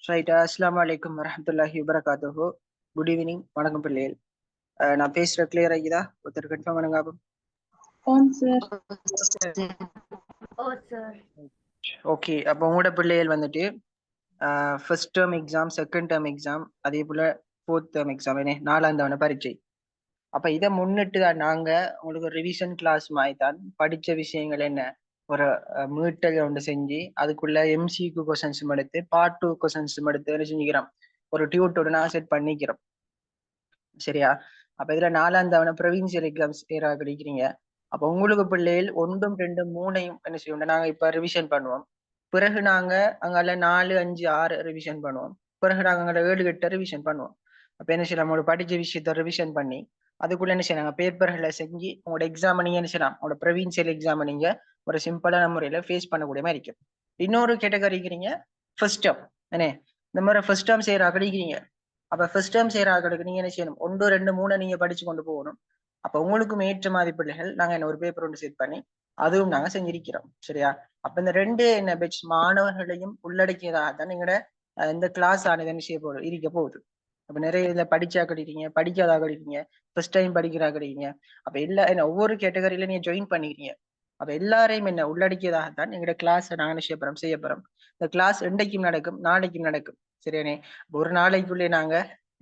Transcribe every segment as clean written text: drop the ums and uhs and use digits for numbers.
Right. அஸ்ஸலாமு அலைக்கும் வரஹ்மத்துல்லாஹி வபரகாத்துஹு. Good evening. வணக்கம் பிள்ளைகள். நான் பேசுற கிளியர் ஆகிதா? ஒருத்தர் கன்ஃபார்ம் பண்ணுங்க. ஓகே. அப்போ உங்களோட பிள்ளைகள் வந்துட்டு first term exam, second term exam, அதே போல ஃபோர்த் டேர்ம் எக்ஸாம், என்ன 4ஆம் தவணை பரீட்சை. அப்ப இதை முன்னிட்டு தான் நாங்க உங்களுக்கு ஒரு ரிவிஷன் கிளாஸ் மாதிரி தான் படிச்ச விஷயங்கள் என்ன ஒரு மீட்டல் ஒன்று செஞ்சு அதுக்குள்ள எம்சிக்கு கொஸ்டின்ஸ் எடுத்து பார்ட் 2 கொஸ்டின்ஸ் எடுத்து என்ன செஞ்சுக்கிறோம், ஒரு டியூட்டோட நான் செட் பண்ணிக்கிறோம். சரியா? அப்ப இதுல 4ஆம் தவணை ப்ரொவின்சியல் எக்ஸாம்ஸ் ஏறா கிடைக்கிறீங்க. அப்ப உங்களுக்கு பிள்ளைகள் 1, 2, 3 என்ன செய்வோம், நாங்க இப்ப ரிவிஷன் பண்ணுவோம். பிறகு நாங்க அங்கால 4, 5, 6 ரிவிஷன் பண்ணுவோம். பிறகு நாங்க அங்கே 7, 8 ரிவிஷன் பண்ணுவோம். அப்ப என்ன செய்யலாம், நம்மளோட படிச்ச விஷயத்த ரிவிஷன் பண்ணி அதுக்குள்ள என்ன செய்யலாம், பேப்பர்களை செஞ்சு உங்களோட எக்ஸாம் நீங்க என்ன செய்யலாம், உங்களோட ப்ரொவின்சியல் எக்ஸாம் நீங்க ஒரு சிம்பிளான முறையில ஃபேஸ் பண்ணக்கூடிய மாதிரி இருக்கும். இன்னொரு கேட்டகரிக்கிறீங்க ஃபர்ஸ்ட் டேர்ம். என்ன இந்த மாதிரி ஃபர்ஸ்ட் டேர்ம் செய்யற கிடைக்கிறீங்க. அப்ப ஃபர்ஸ்ட் டேர்ம் செய்யற ஆக்களுக்கு நீங்க என்ன செய்யணும், 1, 2, 3 நீங்க படிச்சு கொண்டு போகணும். அப்ப உங்களுக்கும் ஏற்ற மாதிரி பிள்ளைகள் நாங்க என்ன ஒரு பேப்பர் ஒன்று செட் பண்ணி அதுவும் நாங்க செஞ்சிருக்கிறோம். சரியா? அப்ப இந்த ரெண்டு என்ன பெட்ச் மாணவர்களையும் உள்ளடக்கியதாக தான் எங்களோட இந்த கிளாஸ் ஆனது என்ன செய்ய போகுது, இருக்க போகுது. அப்ப நிறைய இதுல படிச்சா கிடைக்கிறீங்க, படிக்காதா கிடைக்கிறீங்க, ஃபர்ஸ்ட் டைம் படிக்கிறா கிடைக்கிறீங்க. அப்ப எல்லா என்ன ஒவ்வொரு கேட்டகரியில நீங்க ஜாயின் பண்ணிக்கிறீங்க. அப்ப எல்லாரையும் என்ன உள்ளடக்கியதாகத்தான் எங்களோட கிளாஸ் நாங்க என்ன செய்ய போறோம். இந்த கிளாஸ் இன்றைக்கும் நடக்கும், நாளைக்கும் நடக்கும். சரியானே? ஒரு நாளைக்குள்ளே நாங்க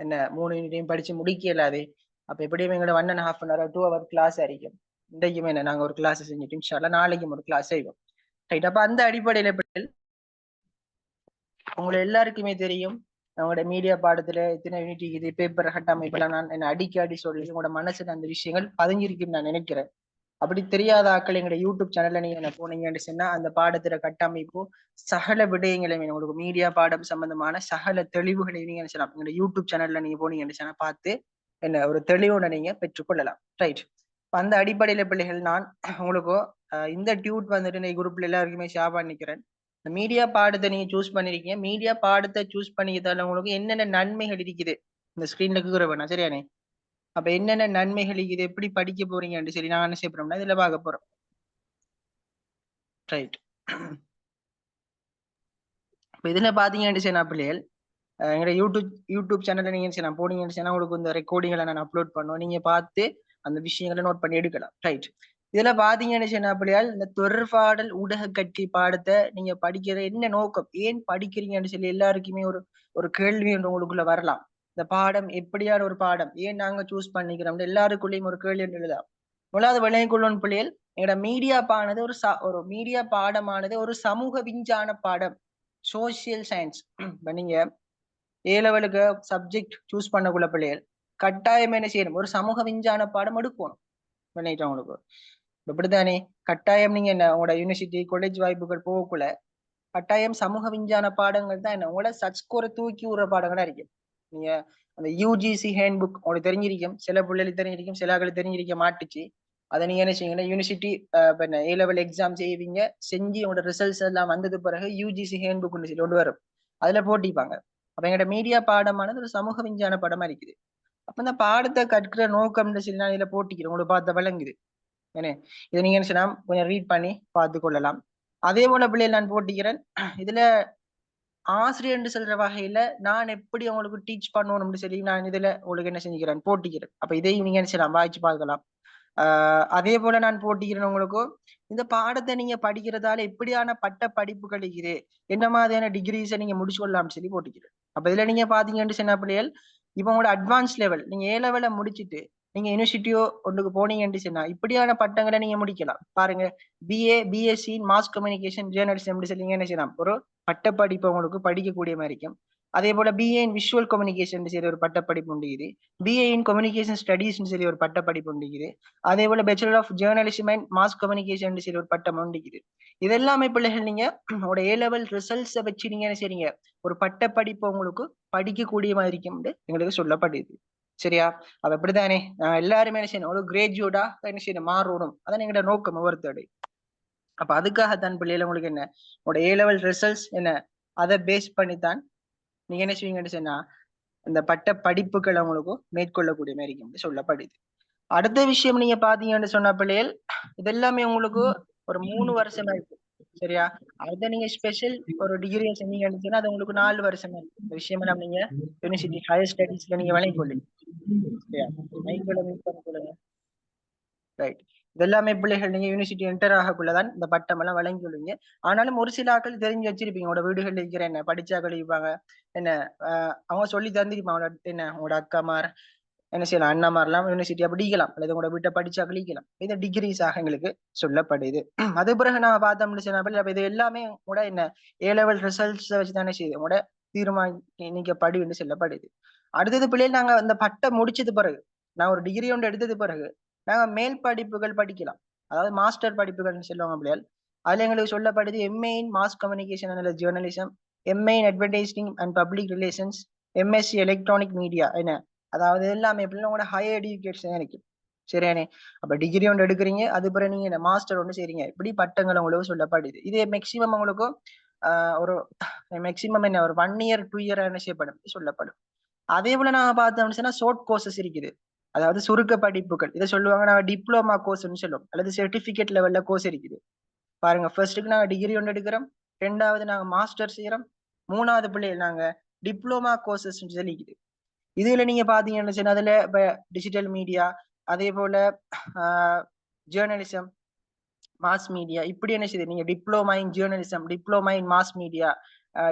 என்ன 3 யூனிட்டையும் படிச்சு முடிக்க இயலாது. அப்ப எப்படியும் எங்களோட 1.5 hour 2 hour கிளாஸ் ஆയിരിக்கும். இன்றைக்குமே என்ன நாங்க ஒரு கிளாஸ் செஞ்சுட்டு இன்ஷால்லா நாளைக்கும் ஒரு கிளாஸ் செய்வோம். ரைட். அப்ப அந்த அடிப்படையில உங்களை எல்லாருக்குமே தெரியும் நம்மளோட மீடியா பாடத்துல எத்தனை யூனிட் இது பேப்பர் கட்டமைப்பெல்லாம் நான் என்ன அடிக்கடி சொல்லி உங்களோட மனசுல அந்த விஷயங்கள் பதிஞ்சிருக்குன்னு நான் நினைக்கிறேன். அப்படி தெரியாத ஆக்கள் எங்களோட யூடியூப் சேனல்ல நீங்க என்ன போனீங்கன்னு சொன்னா அந்த பாடத்துல கட்டமைப்பு சகல விடயங்களையும் உங்களுக்கு மீடியா பாடம் சம்பந்தமான சகல தெளிவுகளை நீங்க என்ன செய்யலாம், எங்களோட யூடியூப் சேனல்ல நீங்க போனீங்கன்னு சொன்னா பார்த்து என்ன ஒரு தெளிவோட நீங்க பெற்றுக்கொள்ளலாம். ரைட். அந்த அடிப்படையில பிள்ளைகள் நான் உங்களுக்கு இந்த டியூட் வந்துட்டு குரூப்ல எல்லாருக்குமே ஷேர் பண்ணிக்கிறேன். இந்த மீடியா பாடத்தை நீங்க சூஸ் பண்ணிருக்கீங்க. மீடியா பாடத்தை சூஸ் பண்ணிக்கிறதால உங்களுக்கு என்னென்ன நன்மைகள் இருக்குது இந்த ஸ்கிரீன்ல இருக்கிற வேணா. சரியானே? அப்ப என்னென்ன நன்மைகள் இது எப்படி படிக்க போறீங்கன்னு சரி நான் என்ன செய்ய போறோம்னா இதுல பார்க்க போறோம். ரைட். இப்ப இதுல பாத்தீங்கன்னு சொன்னா பிள்ளைகள் எங்களோட யூடியூப் சேனல்ல நீங்க என்ன போனீங்கன்னு சொன்னா உங்களுக்கு இந்த ரெக்கார்டிங்களை நான் அப்லோட் பண்ணுவோம். நீங்க பார்த்து அந்த விஷயங்களை நோட் பண்ணி எடுக்கலாம். ரைட். இதுல பாத்தீங்கன்னு சொன்னா பிள்ளையால் இந்த தொடர்பாடல் ஊடக கட்சி பாடத்தை நீங்க படிக்கிற என்ன நோக்கம், ஏன் படிக்கிறீங்கன்னு சொல்லி எல்லாருக்குமே ஒரு ஒரு கேள்வி ஒன்று உங்களுக்குள்ள வரலாம். இந்த பாடம் எப்படியான ஒரு பாடம், ஏன் நாங்க சூஸ் பண்ணிக்கிறோம், எல்லாருக்குள்ளேயும் ஒரு கேள்வி ஒன்று எழுதலாம். முதலாவது விளையக்குள்ளன் பிள்ளைகள் எங்களோட மீடியா பானது ஒரு மீடியா பாடமானது ஒரு சமூக விஞ்ஞான பாடம், சோசியல் சயின்ஸ். இப்ப நீங்க ஏ லெவலுக்கு சப்ஜெக்ட் சூஸ் பண்ணக்குள்ள பிள்ளைகள் கட்டாயம் என்ன செய்யணும், ஒரு சமூக விஞ்ஞான பாடம் எடுக்கணும். பண்ணிட்டோம் உங்களுக்கு இப்படித்தானே? கட்டாயம் நீங்க என்ன உங்களோட யூனிவர்சிட்டி காலேஜ் வாய்ப்புகள் போகக்குள்ள கட்டாயம் சமூக விஞ்ஞான பாடங்கள் தான் என்ன உங்களோட சச்கோரை தூக்கி விடுற பாடங்களா இருக்கும். நீங்க அந்த யூஜிசி ஹேண்ட் புக் உங்களுக்கு தெரிஞ்சிருக்கும், சில பிள்ளைகளுக்கு தெரிஞ்சிருக்கும், சில ஆக்களுக்கு தெரிஞ்சிருக்க மாட்டுச்சு. அதை நீங்க என்ன செய்யுங்கன்னா யூனிவர்சிட்டி ஏ லெவல் எக்ஸாம் செய்வீங்க, செஞ்சு உங்களோட ரிசல்ட்ஸ் எல்லாம் வந்தது பிறகு யூஜிசி ஹேண்ட் புக் சொல்லி கொண்டு வரும், அதுல போட்டிப்பாங்க. அப்ப எங்களோட மீடியா பாடமானது ஒரு சமூக விஞ்ஞான பாடமா இருக்குது. அப்ப இந்த பாடத்தை கற்கிற நோக்கம்னு சொல்லி நான் இதுல போட்டிக்கிறேன், உங்களுக்கு பார்த்த விளங்குது. ஏன்னா இதை நீங்க என்ன செய்யலாம், கொஞ்சம் ரீட் பண்ணி பார்த்து கொள்ளலாம். அதே போல பிள்ளைகள் நான் போட்டிக்கிறேன். இதுல ஆசிரியர் சொல்ற வகையில நான் எப்படி உங்களுக்கு டீச் பண்ணணும்னு சொல்லி நான் இதுல உங்களுக்கு என்ன செஞ்சுக்கிறேன், போட்டிக்கிறேன். அப்ப இதையும் நீங்க என்ன செய்யலாம், வாய்ச்சி பார்க்கலாம். அதே போல நான் போட்டிக்கிறேன் உங்களுக்கும் இந்த பாடத்தை நீங்க படிக்கிறதால எப்படியான பட்ட படிப்புகள் இது, என்ன மாதிரியான டிகிரிஸை நீங்க முடிச்சு கொள்ளலாம்னு சொல்லி போட்டிக்கிறேன். அப்ப இதுல நீங்க பாத்தீங்கன்னு சொன்ன பிள்ளைகள் இப்ப உங்களோட அட்வான்ஸ் லெவல் நீங்க ஏ லெவல முடிச்சுட்டு நீங்க யூனிவர்சிட்டியோ ஒன்றுக்கு போனீங்கன்னு சொன்னா இப்படியான பட்டங்களை நீங்க முடிக்கலாம். பாருங்க, பிஎஸ்சி மாஸ் கம்யூனிகேஷன் ஜேர்னலிசம் சொல்லி என்ன செய்யலாம், ஒரு பட்டப்படிப்பு உங்களுக்கு படிக்கக்கூடிய மாதிரி இருக்கும். அதே போல பிஏ இன் விஷுவல் கம்யூனிகேஷன் சொல்லி ஒரு பட்டப்படிப்பு உண்டுக்குது, பிஏ இன் கம்யூனிகேஷன் ஸ்டடீஸ் சொல்லி ஒரு பட்டப்படிப்பு உண்டுக்குது. அதே போல bachelor of journalism and mass communication சொல்லி ஒரு பட்டம் உண்டுக்குது. இதெல்லாமே பிள்ளைகள் நீங்க உங்களோட ஏ லெவல் ரிசல்ட்ஸை வச்சு நீங்க என்ன செய்றீங்க, ஒரு பட்டப்படிப்பு உங்களுக்கு படிக்கக்கூடிய மாதிரி இருக்கும் எங்களுக்கு சொல்லப்படுது. சரியா? அப்ப எப்படித்தானே எல்லாருமே என்ன செய்யணும், ஒரு கிராஜுவேட்டா என்ன செய்யணும், மாறணும். அதான் எங்களோட நோக்கம் ஒவ்வொருத்தோட. அப்ப அதுக்காகத்தான் பிள்ளைகள் உங்களுக்கு என்ன உங்களோட ஏ லெவல் ரிசல்ட்ஸ் என்ன அதை பேஸ் பண்ணித்தான் நீங்க என்ன செய்வீங்கன்னு சொன்னா இந்த பட்ட படிப்புகளை உங்களுக்கு மேற்கொள்ளக்கூடிய மாதிரி சொல்லப்படுது. அடுத்த விஷயம் நீங்க பாத்தீங்கன்னு சொன்ன பிள்ளைகள் இதெல்லாமே உங்களுக்கு ஒரு 3 வருஷமா இருக்கு. சரியா? அதை நீங்க ஸ்பெஷல் ஒரு டிகிரியை செஞ்சீங்கன்னு அது உங்களுக்கு 4 வருஷம் இந்த விஷயம் எல்லாம் நீங்க யூனிவர்சிட்டி ஹையர் ஸ்டடீஸ்ல நீங்க வழங்கிக் கொள்ளுங்க. சரியா? மைக்கோட மீட் பண்ண சொல்லுங்க. ரைட். இதெல்லாமே பிள்ளைகள் நீங்க யூனிவர்சிட்டி என்டர் ஆகக்குள்ளதான் இந்த பட்டம் எல்லாம் வழங்கி கொள்வீங்க. ஆனாலும் ஒரு சில ஆட்கள் தெரிஞ்சு வச்சிருப்பீங்க. உங்களோட வீடுகள்ல இருக்கிற என்ன படிச்சாக்கள் இருப்பாங்க. என்ன அவங்க சொல்லி தந்திருப்பாங்க. என்ன உங்களோட அக்காமார் என்ன செய்யலாம், அண்ணாமாரெல்லாம் யூனிவர்சிட்டியா படிக்கலாம் அல்லது உங்களோட வீட்டை படிச்சா கழிக்கலாம். இது டிகிரிஸாக எங்களுக்கு சொல்லப்படுது. அது பிறகு நான் பார்த்தோம்னு சொன்னா இது எல்லாமே கூட என்ன A-level ரிசல்ட்ஸை வச்சு தானே செய்யுது. உங்களோட தீர்மானிக்க படி என்று சொல்லப்படுது. அடுத்தது பிள்ளைகள் நாங்க அந்த பட்டம் முடிச்சது பிறகு நான் ஒரு டிகிரி ஒன்று எடுத்தது பிறகு நாங்க மேல் படிப்புகள் படிக்கலாம். அதாவது மாஸ்டர் படிப்புகள்னு சொல்லுவாங்க பிள்ளைகள். அதுல எங்களுக்கு சொல்லப்படுது MA in mass communication and journalism, MA in advertising and public relations, MSc electronic media. என்ன அதாவது எல்லாமே எப்படின்னா உங்களோட ஹையர் எஜுகேஷன் இருக்கு. சரியானே? அப்ப டிகிரி ஒன்று எடுக்கிறீங்க, அது பிறகு நீங்க என்ன மாஸ்டர் ஒன்று செய்றீங்க. இப்படி பட்டங்கள் உங்களுக்கு சொல்லப்படுது. இது மேக்சிமம் உங்களுக்கு ஒரு மேக்சிமம் என்ன ஒரு 1 இயர் 2 இயர் என்ன செய்யப்படும் சொல்லப்படும். அதே போல நாங்க பார்த்தோம்னு சொன்னா ஷார்ட் கோர்சஸ் இருக்குது. அதாவது சுருக்க படிப்புகள். இதை சொல்லுவாங்க நாங்க டிப்ளோமா கோர்ஸ்ன்னு சொல்லுவோம். அல்லது சர்டிபிகேட் லெவல்ல கோர்ஸ் இருக்குது. பாருங்க, ஃபர்ஸ்ட்டுக்கு நாங்க டிகிரி ஒன்று எடுக்கிறோம், 2வது நாங்க மாஸ்டர் செய்யறோம், 3வது பிள்ளைகள் நாங்க டிப்ளோமா கோர்சஸ் சொல்லிக்குது. இதுல நீங்க பாத்தீங்கன்னு சொன்னா அதுல இப்ப டிஜிட்டல் மீடியா, அதே போல ஜேர்னலிசம், மாஸ் மீடியா, இப்படி என்ன செய்யுது நீங்க diploma in journalism, diploma in mass media,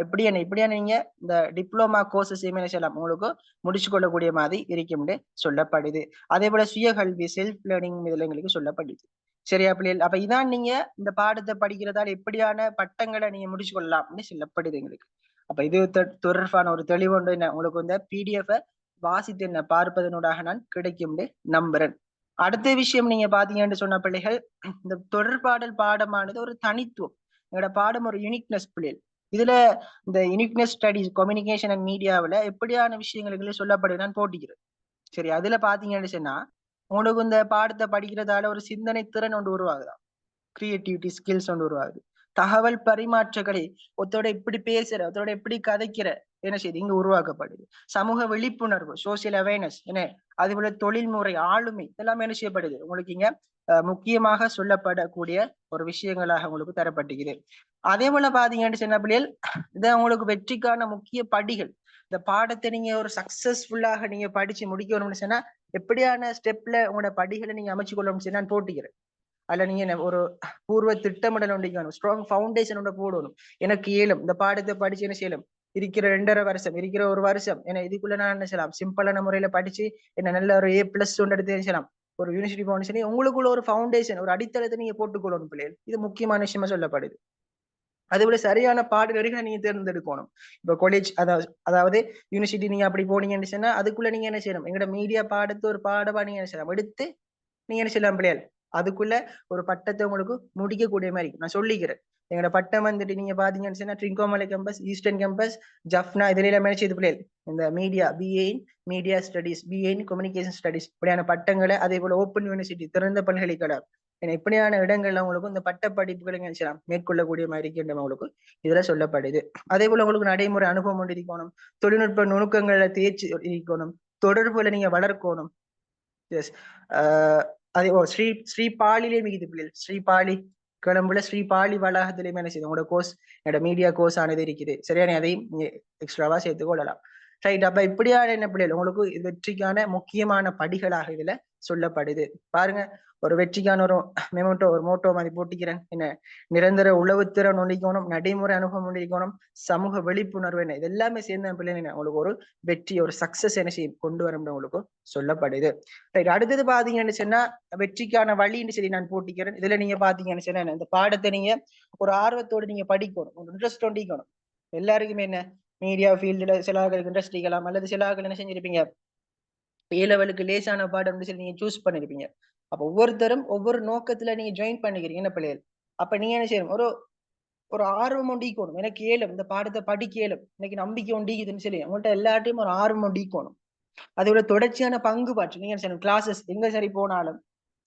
இப்படியான நீங்க இந்த டிப்ளோமா கோர்சஸ் என்ன செய்யலாம் உங்களுக்கு முடிச்சு கொள்ளக்கூடிய மாதிரி இருக்கும்னு சொல்லப்படுது. அதே போல சுய கல்வி செல்ஃப் லேர்னிங் இதுல எங்களுக்கு சொல்லப்படுது. சரியா பிள்ளைகள்? அப்ப இதான் நீங்க இந்த பாடத்தை படிக்கிறதால எப்படியான பட்டங்களை நீங்க முடிச்சு கொள்ளலாம்னு சொல்லப்படுது எங்களுக்கு. அப்ப இது தொடர்பான ஒரு தெளிவுண்டு என்ன உங்களுக்கு இந்த PDF வாசித்து என்ன பார்ப்பதனூடாக நான் கிடைக்கும்னு நம்புறேன். அடுத்த விஷயம் நீங்க பாத்தீங்கன்னு சொன்ன பிள்ளைகள், இந்த தொடர்பாடல் பாடமானது ஒரு தனித்துவம். எங்களோட பாடம் ஒரு யூனிக்னஸ் பிள்ளைகள். இதுல இந்த யூனிக்னஸ் ஸ்டடிஸ் கம்யூனிகேஷன் அண்ட் மீடியாவில் எப்படியான விஷயங்களுக்கு சொல்லப்படுது நான் போட்டிக்கிறேன். சரி, அதுல பாத்தீங்கன்னு சொன்னா உங்களுக்கு இந்த பாடத்தை படிக்கிறதால ஒரு சிந்தனை திறன் ஒன்று உருவாகுதான். கிரியேட்டிவிட்டி ஸ்கில்ஸ் ஒன்று உருவாகுது. தகவல் பரிமாற்றங்களை ஒருத்தோட எப்படி பேசுற, ஒருத்தோட எப்படி கதைக்கிற என்ன செய்யுது இங்க உருவாக்கப்படுது. சமூக விழிப்புணர்வு சோசியல் அவேர்னஸ் என்ன, அது போல தொழில்முறை ஆளுமை இதெல்லாம் என்ன செய்யப்படுது உங்களுக்கு இங்க முக்கியமாக சொல்லப்படக்கூடிய ஒரு விஷயங்களாக உங்களுக்கு தரப்பட்டுகிறது. அதே போல பாத்தீங்கன்னு சொன்ன பிள்ளைகள், இது உங்களுக்கு வெற்றிக்கான முக்கிய படிகள். இந்த பாடத்தை நீங்க ஒரு சக்சஸ்ஃபுல்லாக நீங்க படிச்சு முடிக்கணும்னு சொன்னா எப்படியான ஸ்டெப்ல உங்களோட படிகளை நீங்க அமைச்சு கொள்ளணும்னு சொன்னா நான் போட்டிக்கிறேன். அதுல நீங்க ஒரு பூர்வ திட்டமிடல் ஒன்றிக்கணும், ஸ்ட்ராங் ஃபவுண்டேஷன் ஒன்று போடணும். எனக்கு இயலும் இந்த பாடத்தை படிச்சு என்ன செய்யலும் இருக்கிற 2.5 வருஷம் இருக்கிற 1 வருஷம் என்ன இதுக்குள்ள நான் என்ன செய்யலாம் சிம்பிளான முறையில படிச்சு என்ன நல்ல ஒரு A+ ஒன்று எடுத்து என்ன செய்யலாம் ஒரு யூனிவர்சிட்டி போகணும்னு சொல்லி உங்களுக்குள்ள ஒரு ஃபவுண்டேஷன் ஒரு அடித்தளத்தை நீங்க போட்டுக்கொள்ளணும் பிள்ளைகள். இது முக்கியமான விஷயமா சொல்லப்படுது. அதே போல சரியான பாடநெறிகளை நீங்க தேர்ந்தெடுக்கணும். இப்ப காலேஜ் அதாவது யூனிவர்சிட்டி நீங்க அப்படி போனீங்கன்னு சொன்னா அதுக்குள்ள நீங்க என்ன செய்யணும் எங்களோட மீடியா பாடத்தை ஒரு பாடமா நீங்க என்ன செய்யலாம் எடுத்து நீங்க என்ன செய்யலாம் பிள்ளைகள் அதுக்குள்ள ஒரு பட்டத்தை உங்களுக்கு முடிக்கக்கூடிய மாதிரி நான் சொல்லிக்கிறேன். எங்களோட பட்டம் வந்துட்டு நீங்க பாத்தீங்கன்னு சொன்னா ட்ரிங்கோமலை கேம்பஸ், ஈஸ்டர்ன் கேம்பஸ், ஜப்னா இதுல எல்லாம் மேனேஜ் செய்து பிள்ளைகள் இந்த media BA in media studies, BA in communication studies இப்படியான பட்டங்களை, அதே போல ஓப்பன் யூனிவர்சிட்டி திறந்த பல்கலைக்கழகம் இப்படியான இடங்கள்ல உங்களுக்கு இந்த பட்ட படிப்புகளை நினைச்சலாம் மேற்கொள்ளக்கூடிய மாதிரி இருக்கின்ற உங்களுக்கு இதுல சொல்லப்படுது. அதே போல உங்களுக்கு நடைமுறை அனுபவம் ஒன்று இருக்கணும், தொழில்நுட்ப நுணுக்கங்களை தேர்ச்சி இருக்கணும், தொடர்புல நீங்க வளர்க்கணும். எஸ், அதே ஸ்ரீபாலிலே மிகுதி பிள்ளைகள், ஸ்ரீபாலி கொழும்புல ஸ்ரீபாலி வளாகத்திலேயுமே என்ன செய்யுது உங்களோட கோர்ஸ் என்னோட மீடியா கோர்ஸ் ஆனது இருக்குது. சரியான அதையும் எக்ஸ்ட்ராவா சேர்த்து கொள்ளலாம். ரைட். அப்ப இப்படியான என்ன பிள்ளைகள் உங்களுக்கு வெற்றிக்கான முக்கியமான படிகளாக இதுல சொல்லப்படுது. பாருங்க, ஒரு வெற்றிக்கான ஒரு மெமோட்டோ ஒரு மோட்டோ மாதிரி போட்டிக்கிறேன். என்ன நிரந்தர உளவுத்திறன் ஒன்றிக்கணும், நடைமுறை அனுபவம் ஒன்றிக்கணும், சமூக விழிப்புணர்வு என்ன இது எல்லாமே சேர்ந்த பிள்ளைங்க உங்களுக்கு ஒரு வெற்றி ஒரு சக்சஸ் என்ன செய்யும் கொண்டு வரும் உங்களுக்கு சொல்லப்படுது. ரைட். அடுத்தது பாத்தீங்கன்னு சொன்னா வெற்றிக்கான வழின்னு சொல்லி நான் போட்டிக்கிறேன். இதுல நீங்க பாத்தீங்கன்னு சொன்னா இந்த பாடத்தை நீங்க ஒரு ஆர்வத்தோடு நீங்க படிக்கணும், ஒரு இன்ட்ரெஸ்ட் ஒண்டிக்கணும். எல்லாருக்குமே என்ன மீடியா ஃபீல்டுல சில ஆளுகளுக்கு இன்ட்ரெஸ்ட் இருக்கலாம், அல்லது சில ஆளுகள் என்ன செஞ்சிருப்பீங்க A-லெவலுக்கு லேசான பாடம் சொல்லி நீங்க சூஸ் பண்ணிருப்பீங்க. அப்ப ஒவ்வொருத்தரும் ஒவ்வொரு நோக்கத்துல நீங்க ஜாயின் பண்ணிக்கிறீங்க என்ன பிள்ளைகள். அப்ப நீங்க என்ன செய்யணும் ஒரு ஒரு ஆர்வம் ஒண்டிக்கணும். எனக்கு ஏலும் இந்த பாடத்தை படிக்க இயலும், எனக்கு நம்பிக்கை ஒண்டிக்குதுன்னு சொல்லி உங்கள்ட்ட எல்லாட்டையும் ஒரு ஆர்வம் ஒண்டிக்கணும். அதோட தொடர்ச்சியான பங்கு பாற்று நீங்க என்ன கிளாஸஸ் எங்க சரி போனாலும்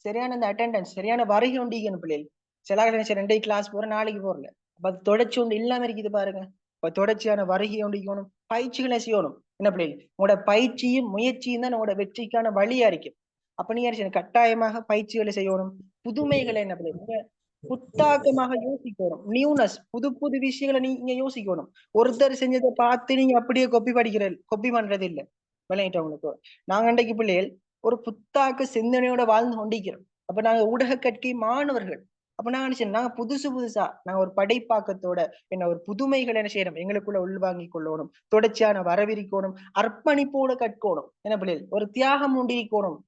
சரியான இந்த அட்டெண்டன்ஸ் சரியான வருகை ஒண்டிக்கணும் பிள்ளைகள். சில 2 கிளாஸ் போற நாளைக்கு போறல அப்ப தொடர்ச்சி ஒன்று இல்லாம இருக்குது பாருங்க. இப்ப தொடர்ச்சியான வருகை ஒண்டிக்கணும், பயிற்சிகளை செய்யணும் என்ன பிள்ளைகள். உங்களோட பயிற்சியும் முயற்சியும் தான் உங்களோட வெற்றிக்கான வழியா இருக்கும். அப்ப நீங்க கட்டாயமாக பயிற்சிகளை செய்யணும். புதுமைகளை என்ன பிள்ளைகள் புத்தாக்கமாக யோசிக்கணும். நியூனஸ், புது புது விஷயங்களை நீங்க யோசிக்கணும். ஒருத்தர் செஞ்சதை பார்த்து நீங்க அப்படியே கொப்பி பண்றது இல்ல. விளங்கிட்ட உங்களுக்கு. நாங்க இன்றைக்கு பிள்ளைகள் ஒரு புத்தாக்க சிந்தனையோட வாழ்ந்து கொண்டிருக்கிறோம். அப்ப நாங்க ஊடக கற்கை மாணவர்கள். அப்ப நாங்க நினைச்சோம், நாங்க புதுசா நாங்க ஒரு படைப்பாக்கத்தோட என்ன ஒரு புதுமைகள் என்ன செய்யணும், எங்களுக்குள்ள உள்வாங்கி கொள்ளணும், தொடர்ச்சியான வரவிரிக்கணும், அர்ப்பணிப்போட கற்கணும். என்ன பிள்ளைகள், ஒரு தியாகம் உண்டிக்கணும்.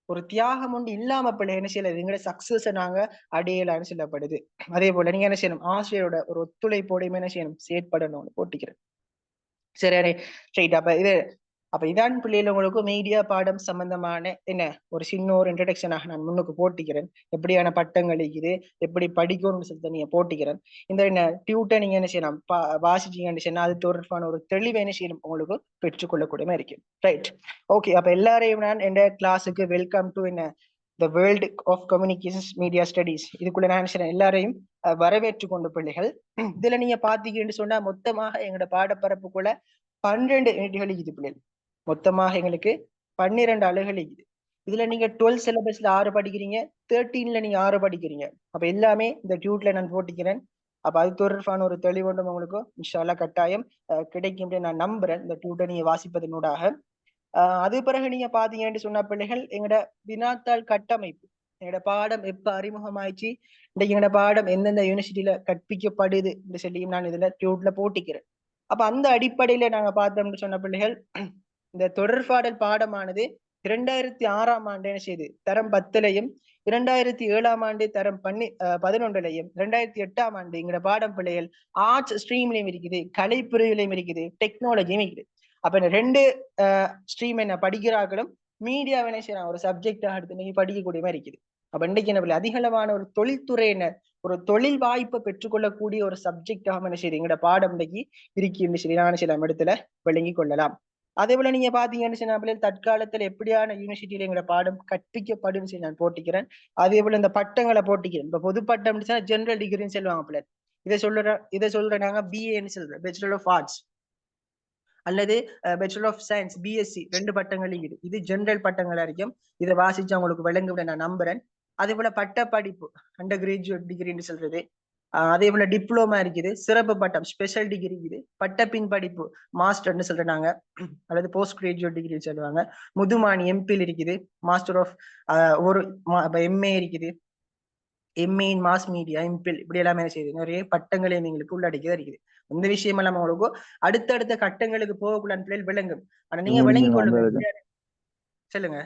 ஒரு தியாகம் ஒன்று இல்லாம பிள்ளை என்ன செய்யல எங்களோட சக்சஸ் நாங்க அடையலான்னு சொல்லப்படுது. அதே போல நீங்க என்ன செய்யணும், ஆசிரியரோட ஒரு ஒத்துழைப்போடையுமே என்ன செய்யணும், செயற்படணும்னு போட்டிக்கிறேன். சரி ரைட். அப்ப இதான் பிள்ளைகள் உங்களுக்கு மீடியா பாடம் சம்பந்தமான என்ன ஒரு சின்ன ஒரு இன்ட்ரடக்ஷனாக நான் முன்னுக்கு போட்டிக்கிறேன். எப்படியான பட்டங்கள் இருக்குது, எப்படி படிக்கணும்னு சொல்லி நீங்க போட்டிக்கிறேன். இந்த என்ன டியூட்டை நீங்க என்ன செய்யலாம், வாசிச்சீங்கன்னு சொன்னா அது தொடர்பான ஒரு தெளிவை என்ன செய்யணும் உங்களுக்கு பெற்றுக்கொள்ளக்கூடிய இருக்கு. ரைட். ஓகே. அப்ப எல்லாரையும் நான் எந்த கிளாஸுக்கு வெல்கம் டு என்ன the world of communications media studies இதுக்குள்ள நான் எல்லாரையும் வரவேற்று கொண்டு பிள்ளைகள். இதுல நீங்க பாத்தீங்கன்னு சொன்னா மொத்தமாக எங்களோட பாடப்பரப்புக்குள்ள 12 யூனிட்டுகள் இருக்குது பிள்ளைகள். மொத்தமாக எங்களுக்கு 12 அலகுகள் இருக்குது. இதுல நீங்க 12 சிலபஸ்ல 6 படிக்கிறீங்க, 13ல நீங்க 6 படிக்கிறீங்க. அப்ப எல்லாமே இந்த டியூட்ல நான் போட்டிக்கிறேன். அப்ப அது தொடர்பான ஒரு தெளிவுண்டும் உங்களுக்கு இன்ஷா அல்லாஹ் கட்டாயம் கிடைக்கும் நான் நம்புறேன், இந்த டியூட்டை நீங்க வாசிப்பதனூடாக. அது பிறகு நீங்க பாத்தீங்கன்னு சொன்ன பிள்ளைகள் எங்களோட வினாத்தாள் கட்டமைப்பு, எங்களோட பாடம் எப்ப அறிமுகமாயிடுச்சு, இன்னைக்கு எங்களோட பாடம் எந்தெந்த யூனிவர்சிட்டியில கற்பிக்கப்படுது என்று சொல்லியும் நான் இதுல டியூட்ல போட்டிக்கிறேன். அப்ப அந்த அடிப்படையில நாங்க பார்த்தோம்னு சொன்ன பிள்ளைகள், இந்த தொடர்பாடல் பாடமானது 2006ஆம் ஆண்டு என்ன செய்து தரம் 10லையும், 2007ஆம் ஆண்டு தரம் 11லையும், 2008ஆம் ஆண்டு எங்களோட பாடம் பிள்ளைகள் ஆர்ட்ஸ் ஸ்ட்ரீம்லயும் இருக்குது, கலை பிரிவிலையும் இருக்குது, டெக்னாலஜியும் இருக்குது. அப்ப இந்த 2 ஸ்ட்ரீம் என்ன படிக்கிறார்களும் மீடியாவை என்ன செய்யலாம் ஒரு சப்ஜெக்டாக எடுத்து நீங்க படிக்கக்கூடிய மாதிரி இருக்குது. அப்ப இன்றைக்கு என்ன அதிகளவான ஒரு தொழில்துறை என்ன ஒரு தொழில் வாய்ப்பை பெற்றுக்கொள்ளக்கூடிய ஒரு சப்ஜெக்டாக என்ன செய்யுது எங்களோட பாடம் இன்றைக்கு இருக்குன்னு சொல்லி நான் சில இடத்துல விளங்கி கொள்ளலாம். அதே போல நீங்க பாத்தீங்கன்னு சொன்னா தற்காலத்துல எப்படியான யூனிவர்சிட்டியில எங்களோட பாடம் கற்பிக்கப்படும் சொல்லி நான் போட்டிக்கிறேன். அதே போல இந்த பட்டங்களை போட்டிக்கிறேன். இப்ப பொது பட்டம் ஜெனரல் டிகிரின்னு சொல்லுவாங்க பிள்ளை. இதை சொல்ற நாங்க பிஏன்னு சொல்றேன், பேச்சுலர் ஆஃப் ஆர்ட்ஸ், அல்லது பேச்சுலர் ஆஃப் சயின்ஸ் பிஎஸ்சி. 2 பட்டங்கள் இது ஜெனரல் பட்டங்களா இருக்கும். இதை வாசிச்சு உங்களுக்கு விளங்க நான் நம்புறேன். அதே போல பட்ட படிப்பு அண்டர் கிராஜுவேட் டிகிரின்னு சொல்றது, அதே போல டிப்ளோமா இருக்குது, சிறப்பு பட்டம் ஸ்பெஷல் டிகிரி இருக்குது, பட்டப்பின் படிப்பு மாஸ்டர்னு சொல்றாங்க, அல்லது போஸ்ட் கிராஜுவேட் டிகிரி சொல்லுவாங்க, முதுமானி எம்பில் இருக்குது, மாஸ்டர் ஆஃப் ஒரு எம்ஏ இருக்குது, MA in mass media MPhil, இப்படி எல்லாமே செய்யுது. நிறைய பட்டங்களை எங்களுக்கு உள்ளடக்கிதான் இருக்குது. இந்த விஷயம் எல்லாம் உங்களுக்கு அடுத்தடுத்த கட்டங்களுக்கு போகக்கூடாது பிள்ளைகள் விளங்கும். ஆனா நீங்க விளங்கி கொள்ளுங்க. சொல்லுங்க.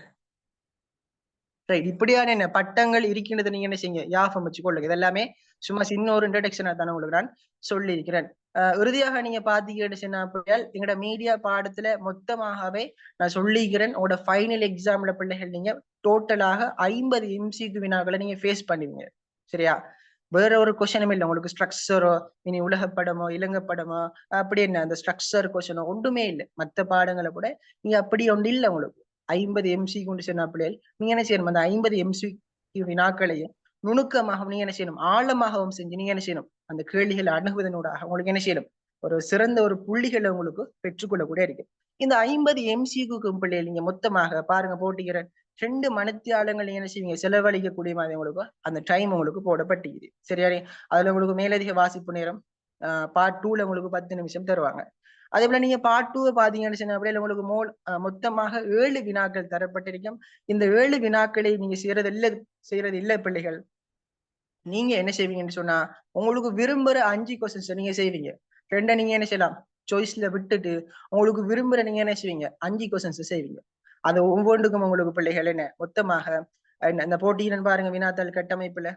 ரைட். இப்படியான என்ன பட்டங்கள் இருக்கின்றது நீங்க என்ன செய்யுங்க, யாபம் வச்சு கொள்ளுங்க. இதெல்லாமே சும்மா சின்ன ஒரு இன்ட்ரடக்ஷனா தானே உங்களுக்கு நான் சொல்லி இருக்கிறேன். இறுதியாக நீங்க பாத்தீங்கன்னா எங்களோட மீடியா பாடத்துல மொத்தமாகவே நான் சொல்லிக்கிறேன், உங்களோட ஃபைனல் எக்ஸாம்ல பிள்ளைகள் நீங்க டோட்டலாக 50 எம்சிக்யூ வினாக்களை நீங்க ஃபேஸ் பண்ணுவீங்க. சரியா? வேற ஒரு கொஸ்டினும் இல்லை உங்களுக்கு. ஸ்ட்ரக்சரோ இனி உலகப்படமோ இலங்கப்படமோ அப்படி என்ன அந்த ஸ்ட்ரக்சர் கொஸ்டினோ ஒன்றுமே இல்லை. மற்ற பாடங்களை கூட நீங்க அப்படி ஒன்று இல்லை உங்களுக்கு. 50 எம்சிக்யூ சொன்ன பிள்ளைகள் நீங்க என்ன செய்யணும், அந்த 50 எம்சிக்யூ வினாக்களையும் நுணுக்கமாகவும் நீங்க என்ன செய்யணும், ஆழமாகவும் செஞ்சு நீங்க என்ன செய்யணும், அந்த கேள்விகளை அணுகுவதனூடாக உங்களுக்கு என்ன செய்யணும், ஒரு சிறந்த ஒரு புள்ளிகளை உங்களுக்கு பெற்றுக்கொள்ளக்கூடிய இருக்கு. இந்த 50 எம்சிக்யூ பிள்ளைகள் நீங்க மொத்தமாக பாருங்க போட்டிக்கிறேன், 2 மணித்தியாலங்கள் நீங்க என்ன செய்வீங்க செலவழிக்கக்கூடிய மாதிரி உங்களுக்கு அந்த டைம் உங்களுக்கு போடப்பட்டிருக்குது. சரியாரே? அதுல உங்களுக்கு மேலதிக வாசிப்பு நேரம் பார்ட் 2ல உங்களுக்கு 10 நிமிஷம் தருவாங்க. அதே போல நீங்க பார்ட் 2 பாத்தீங்கன்னு சொன்னா உங்களுக்கு மொத்தமாக 7 வினாக்கள் தரப்பட்டிருக்கும். இந்த 7 வினாக்களை நீங்க செய்யறது இல்ல பிள்ளைகள். நீங்க என்ன செய்வீங்கன்னு சொன்னா உங்களுக்கு விரும்புற 5 கொஸ்டின்ஸ் நீங்க செய்வீங்க. 2 நீங்க என்ன செய்யலாம் சாய்ஸ்ல விட்டுட்டு உங்களுக்கு விரும்புற நீங்க என்ன செய்வீங்க 5 கொஸ்டின்ஸ் செய்வீங்க. அது ஒவ்வொன்றுக்கும் உங்களுக்கு பிள்ளைகள் என்ன மொத்தமாக இந்த போட்டியின் பாருங்க, வினாத்தாள் கட்டமைப்புல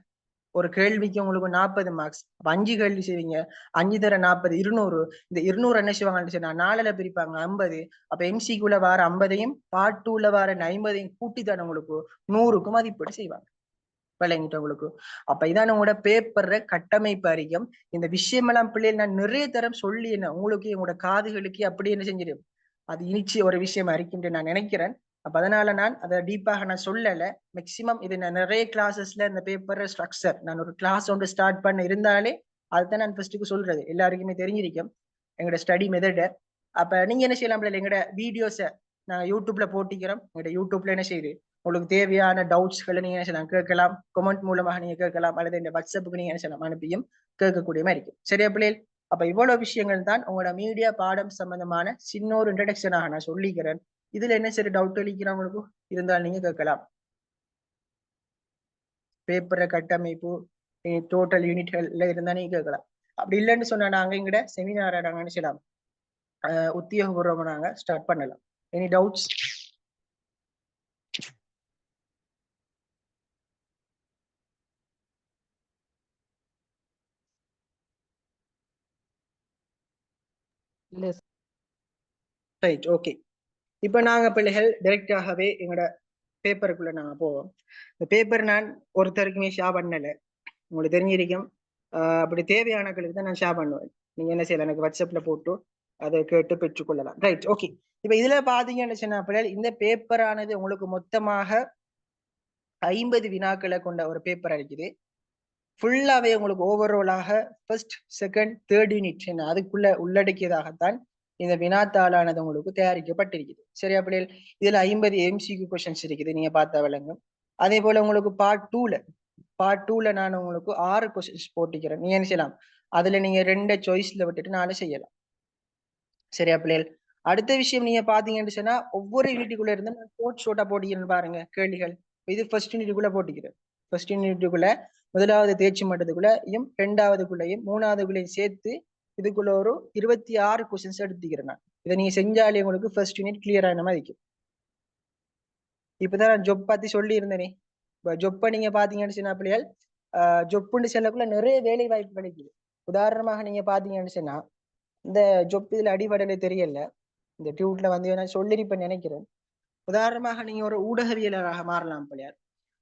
ஒரு கேள்விக்கு உங்களுக்கு 40 மார்க்ஸ். 5 கேள்வி செய்வீங்க, 5 தர 40 200. இந்த 200 என்ன செய்வாங்கன்னு சொன்னா 4ல பிரிப்பாங்க 50. அப்ப எம்சிக்குள்ள வார 50ஐயும் பார்ட் 2ல வார 50ஐயும் கூட்டி தானே உங்களுக்கு 100க்கு மதிப்பீடு செய்வாங்க. விளங்கிட்டவங்களுக்கு. அப்ப இதான் உங்களோட பேப்பர்ற கட்டமைப்பு அறிக்கும். இந்த விஷயம் எல்லாம் பிள்ளைகள் நான் நிறைய தரம் சொல்லி என்ன உங்களுக்கு உங்களோட காதுகளுக்கு அப்படி என்ன செஞ்சிடும், அது இனிச்சு ஒரு விஷயம் அறிக்கும் நான் நினைக்கிறேன். அப்ப அதனால நான் அதை டீப்பாக நான் சொல்லல. மேக்சிமம் இது நான் நிறைய கிளாஸஸ்ல இந்த பேப்பர் ஸ்ட்ரக்சர் நான் ஒரு கிளாஸ் ஒன்று ஸ்டார்ட் பண்ண இருந்தாலே அதுதான் நான் ஃபர்ஸ்ட்டுக்கு சொல்றது, எல்லாருக்குமே தெரிஞ்சிருக்கும் எங்களோட ஸ்டடி மெத்தட. அப்ப நீங்க என்ன செய்யலாம், எங்களோட வீடியோஸை நான் யூடியூப்ல போட்டிக்கிறோம். எங்களோட யூடியூப்ல என்ன செய்யுது உங்களுக்கு தேவையான டவுட்ஸ்களை நீங்க என்ன செய்யலாம் கேட்கலாம், கமெண்ட் மூலமாக நீங்க கேட்கலாம், அல்லது இந்த வாட்ஸ்அப்புக்கு நீங்க என்ன செய்யலாம் அனுப்பியும் கேட்கக்கூடிய மாதிரி இருக்கும். சரியா பிள்ளைகள்? அப்ப இவ்வளவு விஷயங்கள் தான் உங்களோட மீடியா பாடம் சம்பந்தமான சின்ன ஒரு இன்ட்ரடக்ஷனாக நான் சொல்லிக்கிறேன். இதுல என்ன சரி டவுட் அளிக்கிறவங்களுக்கும் இருந்தால் நீங்க கேட்கலாம். பேப்பரை கட்டமைப்பு டோட்டல் யூனிட்கள்ல இருந்தா நீங்க கேட்கலாம். அப்படி இல்லைன்னு சொன்னா நாங்க எங்கட செமினாரை நாங்க நினைச்சலாம் உத்தியோகபூர்வமா நாங்க ஸ்டார்ட் பண்ணலாம். Any doubts? Right, okay. இப்ப நாங்க பிள்ளைகள் டைரக்டாகவே எங்களோட பேப்பருக்குள்ள நாங்க போவோம். இந்த பேப்பர் நான் ஒருத்தருக்குமே ஷேர் பண்ணல, உங்களுக்கு தெரிஞ்சிருக்கும். அப்படி தேவையானங்களுக்கு தான் நான் ஷேர் பண்ணுவேன். நீங்க என்ன செய்யலாம், எனக்கு வாட்ஸ்அப்ல போட்டு அதை கேட்டு பெற்றுக்கொள்ளலாம். Right, okay. இப்ப இதுல பாத்தீங்கன்னு சொன்னா பிள்ளைகள் இந்த பேப்பரானது உங்களுக்கு மொத்தமாக 50 வினாக்களை கொண்ட ஒரு பேப்பர் அடிக்குது. ஃபுல்லாவே உங்களுக்கு ஓவராலாக ஃபர்ஸ்ட், செகண்ட், தேர்ட் யூனிட் அதுக்குள்ள உள்ளடக்கியதாகத்தான் இந்த வினாத்தாளானது உங்களுக்கு தயாரிக்கப்பட்டிருக்குது. சரியா பிள்ளைகள்? இதுல 50 MCQ கொஸ்டின்ஸ் இருக்குது, நீங்க பார்த்தா விளங்கும். அதே போல உங்களுக்கு பார்ட் டூல நான் உங்களுக்கு 6 கொஸ்டின்ஸ் போட்டிக்கிறேன். நீங்க என்ன செய்யலாம், அதுல நீங்க 2 சாய்ஸ்ல விட்டுட்டு 4 செய்யலாம். சரியா பிள்ளைகள்? அடுத்த விஷயம் நீங்க பாத்தீங்கன்னு சொன்னா ஒவ்வொரு யூனிட்டுக்குள்ள இருந்து நான் ஷோட்டா போட்டிக்கிறேன்னு பாருங்க கேள்விகள். இது ஃபர்ஸ்ட் யூனிட்டுக்குள்ள போட்டிக்கிறேன். ஃபர்ஸ்ட் யூனிட்டுக்குள்ள முதலாவது தேர்ச்சி மட்டத்துக்குள்ளயும், ரெண்டாவதுக்குள்ளயும், மூணாவதுக்குள்ளயும் சேர்த்து இதுக்குள்ள ஒரு 26 கொஸ்டின்ஸ் எடுத்துக்கிறேன் நான். இதை நீங்க செஞ்சாலே உங்களுக்கு ஃபர்ஸ்ட் யூனிட் கிளியர் ஆன மாதிரி இருக்கும். இப்பதான் நான் ஜொப் பத்தி சொல்லி இருந்தேனே. இப்ப ஜொப்பை நீங்க பாத்தீங்கன்னு சொன்னா பிள்ளைகள், ஜொப்புன்னு செல்லக்குள்ள நிறைய வேலை வாய்ப்பு கிடைக்குது. உதாரணமாக நீங்க பாத்தீங்கன்னு சொன்னா இந்த ஜொப் இதுல அடிபடலை தெரியல, இந்த டியூட்ல வந்து நான் சொல்லிருப்பேன் நினைக்கிறேன். உதாரணமாக நீங்க ஒரு ஊடகவியலராக மாறலாம் பிள்ளையார்.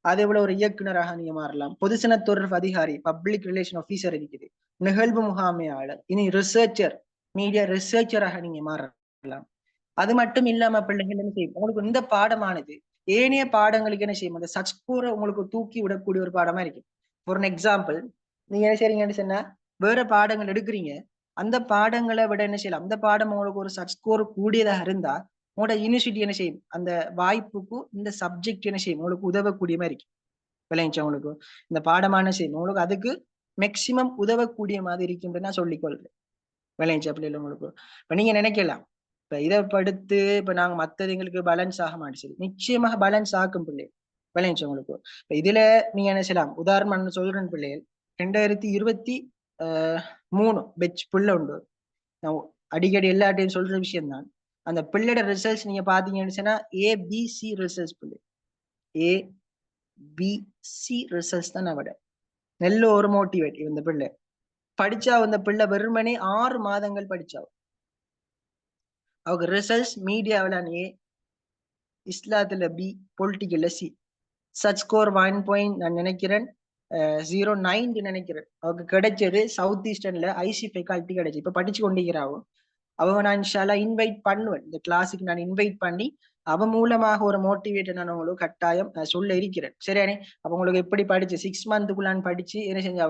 அதே போல ஒரு இயக்குனராக நீங்க மாறலாம். பொதுசன தொடர்பு அதிகாரி, பப்ளிக் ரிலேஷன் ஆபீசர் இருக்குது, நிகழ்வு முகாமையாளர், இனி ரிசர்ச்சர், மீடியா ரிசர்ச்சராக நீங்க மாறலாம். அது மட்டும் இல்லாம பிள்ளைகள் என்ன செய்யும், உங்களுக்கு இந்த பாடமானது ஏனைய பாடங்களுக்கு என்ன செய்யும், அந்த சச்கூரை உங்களுக்கு தூக்கி விடக்கூடிய ஒரு பாடமா இருக்கு. ஃபார் எக்ஸாம்பிள், நீங்க என்ன செய்றீங்கன்னு சொன்னா வேற பாடங்கள் எடுக்கிறீங்க, அந்த பாடங்களை விட என்ன செய்யலாம், அந்த பாடம் உங்களுக்கு ஒரு சச்கோர் கூடியதாக இருந்தா உங்களோட யூனிவர்சிட்டி என்ன செய்யும், அந்த வாய்ப்புக்கு இந்த சப்ஜெக்ட் என்ன செய்யும் உங்களுக்கு உதவக்கூடிய மாதிரி இருக்கு. விளைஞ்சா உங்களுக்கு இந்த பாடமான செய்யும் உங்களுக்கு அதுக்கு மேக்சிமம் உதவக்கூடிய மாதிரி இருக்குன்னு நான் சொல்லிக்கொள்றேன். விளைஞ்சா பிள்ளைல உங்களுக்கு இப்ப நீங்க நினைக்கலாம், இப்ப இதை படுத்து இப்ப நாங்க மத்தது எங்களுக்கு பேலன்ஸ் ஆக மாட்டேங்குது. நிச்சயமாக பேலன்ஸ் ஆக்கும் பிள்ளை விளைஞ்சா உங்களுக்கு. இப்ப இதுல நீங்க என்ன செய்யலாம், உதாரணம் சொல்றேன் பிள்ளைகள், 2023 பெச் புள்ள உண்டு. நான் அடிக்கடி எல்லாட்டையும் சொல்ற விஷயம் தான். அந்த பிள்ளையோட ரிசல்ட்ஸ் நீங்க பாத்தீங்கன்னு சொன்னா ABC ரிசல்ட்ஸ் பிள்ளை, ABC ரிசல்ட்ஸ் தான் விட நல்ல ஒரு மோட்டிவேட். இந்த பிள்ளை படிச்சா, இந்த பிள்ளை வெறுமனே 6 மாதங்கள் படிச்சா அவங்க ரிசல்ட்ஸ் மீடியாவில் ஏ, இஸ்லாத்துல B, பொலிட்டிக்கல்ல C. சச் ஸ்கோர் 1 நான் நினைக்கிறேன் 09 நினைக்கிறேன் அவருக்கு கிடைச்சது. சவுத் ஈஸ்டர்ன்ல ஐசி ஃபேக்கல்ட்டி கிடைச்சு இப்ப படிச்சு கொண்டிருக்கிறாவும். அவங்க நான் இன்ஷால்லா இன்வைட் பண்ணுவேன், இந்த கிளாஸுக்கு நான் இன்வைட் பண்ணி அவன் மூலமாக ஒரு மோட்டிவேட் நான் உங்களுக்கு கட்டாயம் சொல்ல இருக்கிறேன். சரியானே? அப்ப உங்களுக்கு எப்படி படிச்சு 6 மந்த்துக்குள்ளான் படிச்சு என்ன செஞ்சா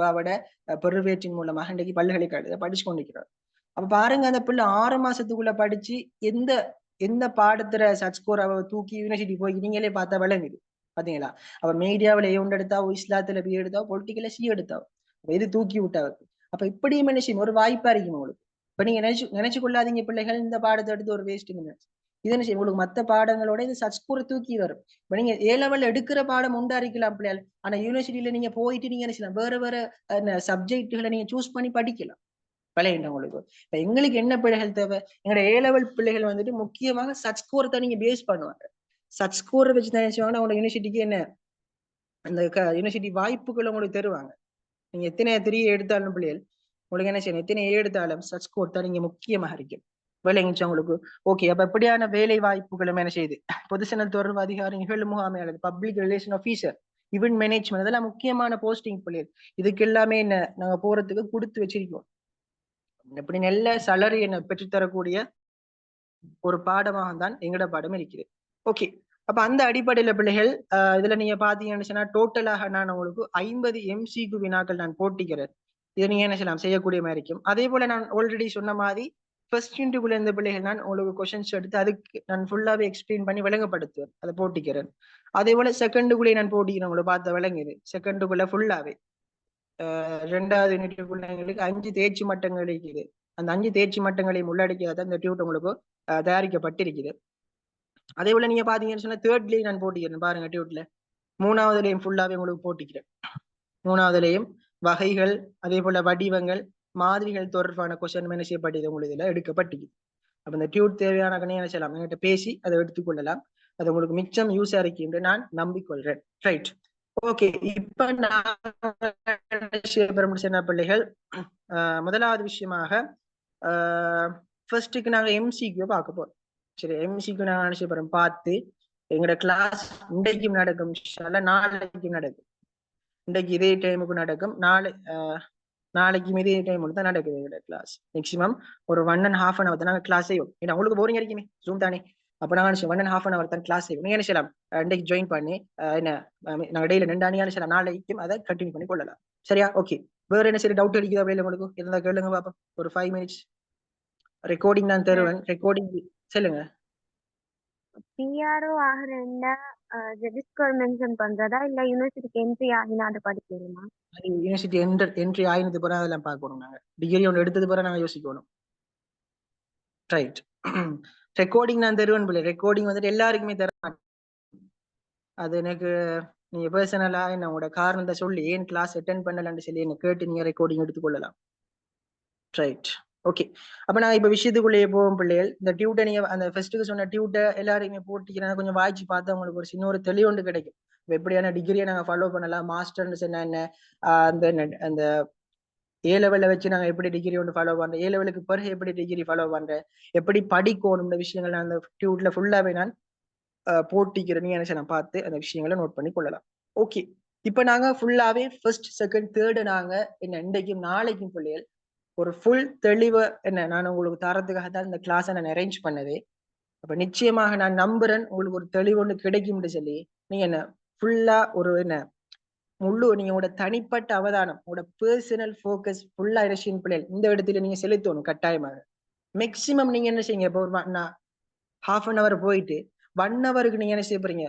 அவட பெருவேற்றின் மூலமாக இன்றைக்கு பல்கலைக்கழகத்தை படிச்சு கொண்டிருக்கிறார். அப்ப பாருங்க, அந்த பிள்ளை 6 மாசத்துக்குள்ள படிச்சு எந்த எந்த பாடத்துல சச் ஸ்கோர் அவ தூக்கி யூனிவர்சிட்டி போய் நீங்களே பார்த்தா விளங்குது. பாத்தீங்களா? அவ மீடியாவில ஏ ஒன்று எடுத்தா, இஸ்லாத்துல பி எடுத்தா, பொலிட்டிக்கல சி எடுத்தா, இது தூக்கி விட்டா. அப்ப இப்படியும் மனுஷன் ஒரு வாய்ப்பா இருக்கும் உங்களுக்கு. இப்ப நீங்க நினைச்சு கொள்ளாதீங்க பிள்ளைகள் இந்த பாடத்தை எடுத்து ஒரு வேஸ்ட். இது என்ன செய்யும் உங்களுக்கு மத்த பாடங்களோட இது சச் ஸ்கோர் தூக்கி வரும். இப்ப நீங்க A லெவல்ல எடுக்கிற பாடம் உண்டா இருக்கலாம் பிள்ளைகள், ஆனா யூனிவர்சிட்டியில நீங்க போயிட்டு நீங்க என்ன செய்யலாம், வேற வேற சப்ஜெக்டுகளை நீங்க சூஸ் பண்ணி படிக்கலாம். விளையாண்டு உங்களுக்கு இப்ப எங்களுக்கு என்ன பிள்ளைகள் தேவை, எங்களோட A லெவல் பிள்ளைகள் வந்துட்டு முக்கியமாக சச் ஸ்கோர் தான் நீங்க பேஸ் பண்ணுவாங்க. சச் ஸ்கோரை வச்சு தான் நினைச்சுவாங்க அவங்க யூனிவர்சிட்டிக்கு என்ன அந்த யூனிவர்சிட்டி வாய்ப்புகள் உங்களுக்கு தருவாங்க. நீங்க எத்தனை 3 எடுத்தாலும் பிள்ளைகள் உங்களுக்கு என்ன செய்யணும், எத்தனை எடுத்தாலும் சச் ஸ்கோர் தான் நீங்க முக்கியமாக இருக்கு. விளையாச்சு உங்களுக்கு. ஓகே, அப்ப எப்படியான வேலை வாய்ப்புகளும் என்ன செய்யுது, பொதுசனல் தொடர்பு அதிகாரி, நிகழ்வு முகாமையாளர், public relation officer, event management, இதெல்லாம் முக்கியமான போஸ்டிங் பிள்ளைகள். இதுக்கு எல்லாமே என்ன நாங்க போறதுக்கு கொடுத்து வச்சிருக்கோம். இப்படி நல்ல சலரி என்ன பெற்றுத்தரக்கூடிய ஒரு பாடமாக தான் எங்கட பாடம் இருக்குது. ஓகே, அப்ப அந்த அடிப்படையில பிள்ளைகள் இதுல நீங்க பாத்தீங்கன்னு சொன்னா டோட்டலாக நான் உங்களுக்கு 50 MCQ வினாக்கள் நான் போட்டிக்கிறேன். இதை நீங்க என்ன செய்யலாம், செய்யக்கூடிய மாதிரி இருக்கும். அதே போல நான் ஆல்ரெடி சொன்ன மாதிரி ஃபர்ஸ்ட் யூனிட்டுக்குள்ள இருந்த பிள்ளைகள் நான் உங்களுக்கு கொஸ்டின்ஸ் எடுத்து அதுக்கு நான் ஃபுல்லாவே எக்ஸ்பிளைன் பண்ணி விளங்கப்படுத்துவேன், அதை போட்டிக்கிறேன். அதே போல செகண்டுக்குள்ளே நான் போட்டிக்கிறேன், உங்களை பார்த்த விளங்குது. செகண்டுக்குள்ள ஃபுல்லாவே 2வது யூனிட்டுக்குள்ள எங்களுக்கு 5 தேர்ச்சி மட்டங்கள் இருக்குது. அந்த 5 தேர்ச்சி மட்டங்களையும் உள்ளடக்கியதான் இந்த டியூட் உங்களுக்கு தயாரிக்கப்பட்டிருக்குது. அதே போல நீங்க பாத்தீங்கன்னு சொன்னா தேர்ட்லயும் நான் போட்டிக்கிறேன் பாருங்க டியூட்ல. 3வதுலயும் ஃபுல்லாவே உங்களுக்கு போட்டிக்கிறேன். 3வதுலயும் வகைகள், அதே போல வடிவங்கள், மாதிரிகள் தொடர்பான கொஸ்டின் என்ன செய்யப்பட்டது உங்களுக்கு இதுல எடுக்கப்பட்டிருக்கு. அப்ப இந்த டியூட் தேவையான என்ன செய்யலாம், என்கிட்ட பேசி அதை எடுத்துக்கொள்ளலாம். அது உங்களுக்கு மிச்சம் யூஸா இருக்கு என்று நான் நம்பிக்கொள்றேன். Right, okay. இப்ப நான் பிள்ளைகள் முதலாவது விஷயமாக ஃபர்ஸ்ட்டுக்கு நாங்க எம்சிக்யூ பார்க்க போறோம். சரி, எம்சிக்யூ நாங்க என்ன செய்ய போறோம் பார்த்து எங்களோட கிளாஸ் இன்றைக்கும் நடக்கும், நாளைக்கும் நடக்கும். இன்றைக்கு இதே டைமுக்கு நடக்கும், நாளைக்கும் இதே டைமுக்கு தான் நடக்குது எங்களோட கிளாஸ். மேக்ஸிமம் ஒரு 1.5 hour தான் நாங்கள் கிளாஸ் செய்வோம். ஏன்னா உங்களுக்கு போரிங் இருக்குமே ஜூம் தானே, அப்போ நாங்கள் 1.5 hour தான் கிளாஸ் செய்வோம். நீங்க என்ன செய்யலாம், இன்றைக்கு ஜாயின் பண்ணி என்ன நாங்கள் டெய்லி 2 அணியாலும் செய்யலாம், நாளைக்கும் அதை கண்டினியூ பண்ணி கொள்ளலாம். சரியா? ஓகே. வேற என்ன சரி டவுட் அடிக்குது அப்படியே உங்களுக்கு இருந்தா கேளுங்க பாப்போம். ஒரு 5 minutes ரெக்கார்டிங் நான் தருவேன். ரெக்கார்டிங் சொல்லுங்க. பிஆர்ஓ ஆகிறேன்னா டிஸ்கவர் மென்ஷன் பண்றதா இல்ல யூனிவர்சிட்டிக்கு என்ட்ரி ஆகினா அதை படிக்கணுமா? யூனிவர்சிட்டி என்ட்ரி ஆகினது பிறகு அதெல்லாம் பார்க்கணும். நாங்க டிகிரி ஒன்று எடுத்தது பிறகு நாங்க யோசிக்கணும். ரைட். ரெக்கார்டிங் நான் தருவேன் பிள்ளை. ரெக்கார்டிங் வந்துட்டு எல்லாருக்குமே தர மாட்டேன். அது எனக்கு நீங்க பர்சனலா என்ன உங்களோட காரணத்தை சொல்லி ஏன் கிளாஸ் அட்டென்ட் பண்ணலன்னு சொல்லி என்ன கேட்டு நீங்க ரெக்கார்டிங் எடுத்துக்கொள்ளலாம். Right, okay. அப்ப நான் இப்ப விஷயத்துக்குள்ளேயே போவோம் பிள்ளைகள். இந்த டியூட்டை நீங்க அந்த ஃபர்ஸ்ட்டுக்கு சொன்ன டியூட்டை எல்லாருமே போட்டிக்கிறேன் கொஞ்சம் வாய்ச்சி பார்த்தா உங்களுக்கு ஒரு சின்ன ஒரு தெளிவுண்டு கிடைக்கும். எப்படியான டிகிரியை நாங்க ஃபாலோ பண்ணலாம், மாஸ்டர்னு சொன்ன என்ன, அந்த ஏ லெவல்ல வச்சு நாங்க எப்படி டிகிரி ஒன்று ஃபாலோ பண்றோம், ஏ லெவலுக்கு பிறகு எப்படி டிகிரி ஃபாலோ பண்றேன், எப்படி படிக்கணும், இந்த விஷயங்கள் நான் அந்த டியூட்ல ஃபுல்லாவே நான் போட்டிக்கிறேன்னு என்ன நான் பார்த்து அந்த விஷயங்களை நோட் பண்ணி கொள்ளலாம். ஓகே, இப்ப நாங்க ஃபுல்லாவே ஃபர்ஸ்ட் செகண்ட் தேர்டு நாங்க என்ன இன்றைக்கும் நாளைக்கும் பிள்ளைகள் ஒரு ஃபுல் தெளிவை என்ன நான் உங்களுக்கு தரத்துக்காக தான் இந்த கிளாஸை நான் அரேஞ்ச் பண்ணதே. அப்ப நிச்சயமாக நான் நம்புறேன் உங்களுக்கு ஒரு தெளிவு ஒன்று கிடைக்கும்னு சொல்லி நீங்க என்ன ஃபுல்லா ஒரு என்ன முழு நீங்களோட தனிப்பட்ட அவதானம், உங்களோட பர்சனல் ஃபோக்கஸ் ஃபுல்லா ரஷ்யன் பிள்ளைகள் இந்த இடத்துல நீங்க செலுத்தணும் கட்டாயமாக. மேக்சிமம் நீங்க என்ன செய்யுங்க, இப்போ ஒரு ½ an hour போயிட்டு 1 hourக்கு நீங்க என்ன செய்ய போறீங்க,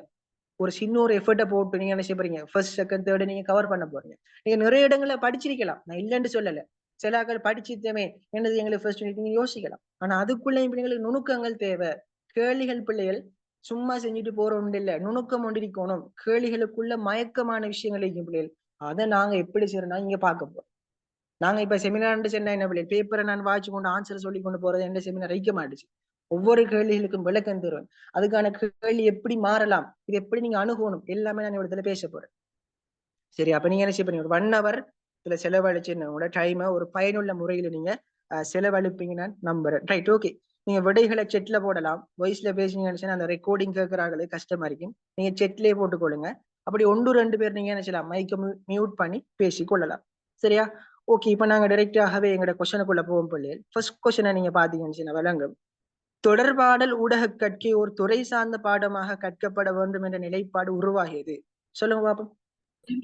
ஒரு சின்ன ஒரு எஃபர்ட்டை போட்டு நீங்க என்ன செய்ய போறீங்க, ஃபர்ஸ்ட் செகண்ட் தேர்டு நீங்க கவர் பண்ண போறீங்க. நீங்க நிறைய இடங்களை படிச்சிருக்கலாம், நான் இல்லைன்னு சொல்லல. சிலாக்கள் படிச்சுட்டமே என்னது எங்களுக்கு ஃபர்ஸ்ட் நீங்க யோசிக்கலாம். ஆனா அதுக்குள்ளே எங்களுக்கு நுணுக்கங்கள் தேவை. கேள்விகள் பிள்ளைகள் சும்மா செஞ்சுட்டு போற ஒன்று இல்லை, நுணுக்கம் ஒன்று இருக்கணும். கேள்விகளுக்குள்ள மயக்கமான விஷயங்கள் இருக்கும் பிள்ளைகள். அதை நாங்க எப்படி செய்யறோம்னா இங்க பார்க்க போறோம். நாங்க இப்ப செமினார் சொன்னா என்ன பிள்ளை, பேப்பரை நான் வாய்ச்சி கொண்டு ஆன்சர் சொல்லி கொண்டு போறது எந்த செமினார் வைக்க மாட்டுச்சு. ஒவ்வொரு கேள்விகளுக்கும் விளக்கம் தருவேன். அதுக்கான கேள்வி எப்படி மாறலாம், இது எப்படி நீங்க அணுகணும், எல்லாமே நான் இடத்துல பேச போறேன். சரி, அப்ப நீங்க என்ன செய்ய போறீங்க, ஒரு 1 hour இதுல செலவழிச்சு உங்களோட டைமை ஒரு பயனுள்ள முறையில நீங்க செலவழிப்பீங்க நான் நம்புறேன். Right, okay. நீங்க விடைகளை செட்ல போடலாம். வாய்ஸ்ல பேசுனீங்கன்னு அந்த ரெக்கார்டிங் கேட்கறாங்களே கஷ்டமா இருக்கும், நீங்க செட்லயே போட்டுக்கொள்ளுங்க. அப்படி 1-2 பேர் நீங்க என்ன செய்யலாம், மைக்க மியூட் பண்ணி பேசி கொள்ளலாம். சரியா? ஓகே. இப்ப நாங்க டைரக்டாகவே எங்களோட கொஸ்டினுக்குள்ள போவோம் பிள்ளைகள். ஃபர்ஸ்ட் கொஸ்டினை நீங்க பாத்தீங்கன்னு விளங்கும். தொடர்பாடல் ஊடக கற்கை ஒரு துறை சார்ந்த பாடமாக கற்கப்பட வேண்டும் என்ற நிலைப்பாடு உருவாகியது. சொல்லுங்க பாப்போம்.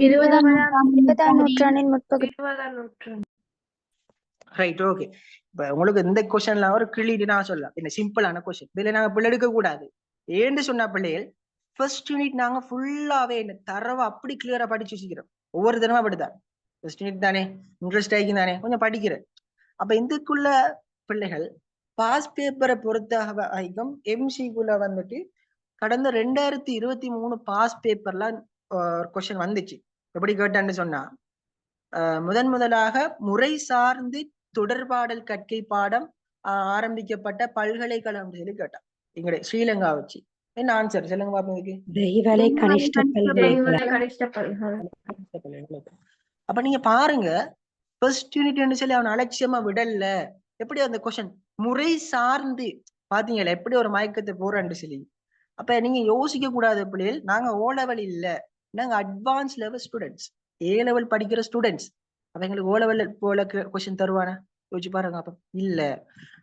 20ஆம் நூற்றாண்டின் முற்பகுதி. Right, okay. இப்ப உங்களுக்கு இந்த கொஸ்டின்ல ஒரு கிளிட்டு நான் சொல்லலாம், என்ன சிம்பிளான கொஸ்டின். இதுல நாங்க பிள்ளை எடுக்க கூடாது. ஏன்னு சொன்னா பிள்ளைகள் ஃபர்ஸ்ட் யூனிட் நாங்க ஃபுல்லாவே என்ன தரவா அப்படி கிளியரா படிச்சு வச்சுக்கிறோம். ஒவ்வொரு தினமும் அப்படிதான். ஃபர்ஸ்ட் யூனிட் தானே, இன்ட்ரெஸ்ட் ஆகிக்கும் தானே, கொஞ்சம் படிக்கிறேன். அப்ப இதுக்குள்ள பிள்ளைகள் பாஸ் பேப்பரை பொறுத்த ஆகிக்கும் எம்சிக்குள்ள வந்துட்டு கடந்த 2023 பாஸ் பேப்பர்ல கொஸ்டின் வந்துச்சு. எப்படி கேட்டான்னு சொன்னா முதலாக முறை சார்ந்து தொடர்பாடல் கற்கை பாடம் ஆரம்பிக்கப்பட்ட பல்கலைக்கழகம் சொல்லி கேட்டான். எங்களுடைய ஸ்ரீலங்கா வச்சு. என்ன ஆன்சர் சொல்லுங்க பாப்போம் இதுக்கு. அப்ப நீங்க பாருங்க, ஃபர்ஸ்ட் யூனிட் சொல்லி அவன் அலட்சியமா விடல. எப்படி அந்த கொஸ்டின் முறை சார்ந்து பாத்தீங்களா எப்படி ஒரு மயக்கத்தை போறான்னு சொல்லி. அப்ப நீங்க யோசிக்க கூடாது பிள்ளைகள், நாங்க ஓ லெவல் இல்ல, நாங்க அட்வான்ஸ் லெவல் ஸ்டூடெண்ட்ஸ், ஏ லெவல் படிக்கிற ஸ்டூடெண்ட்ஸ். அவங்களுக்கு ஓ லெவல் போல கொஸ்டின் தருவானா யோசிச்சு பாருங்க. அப்ப இல்ல.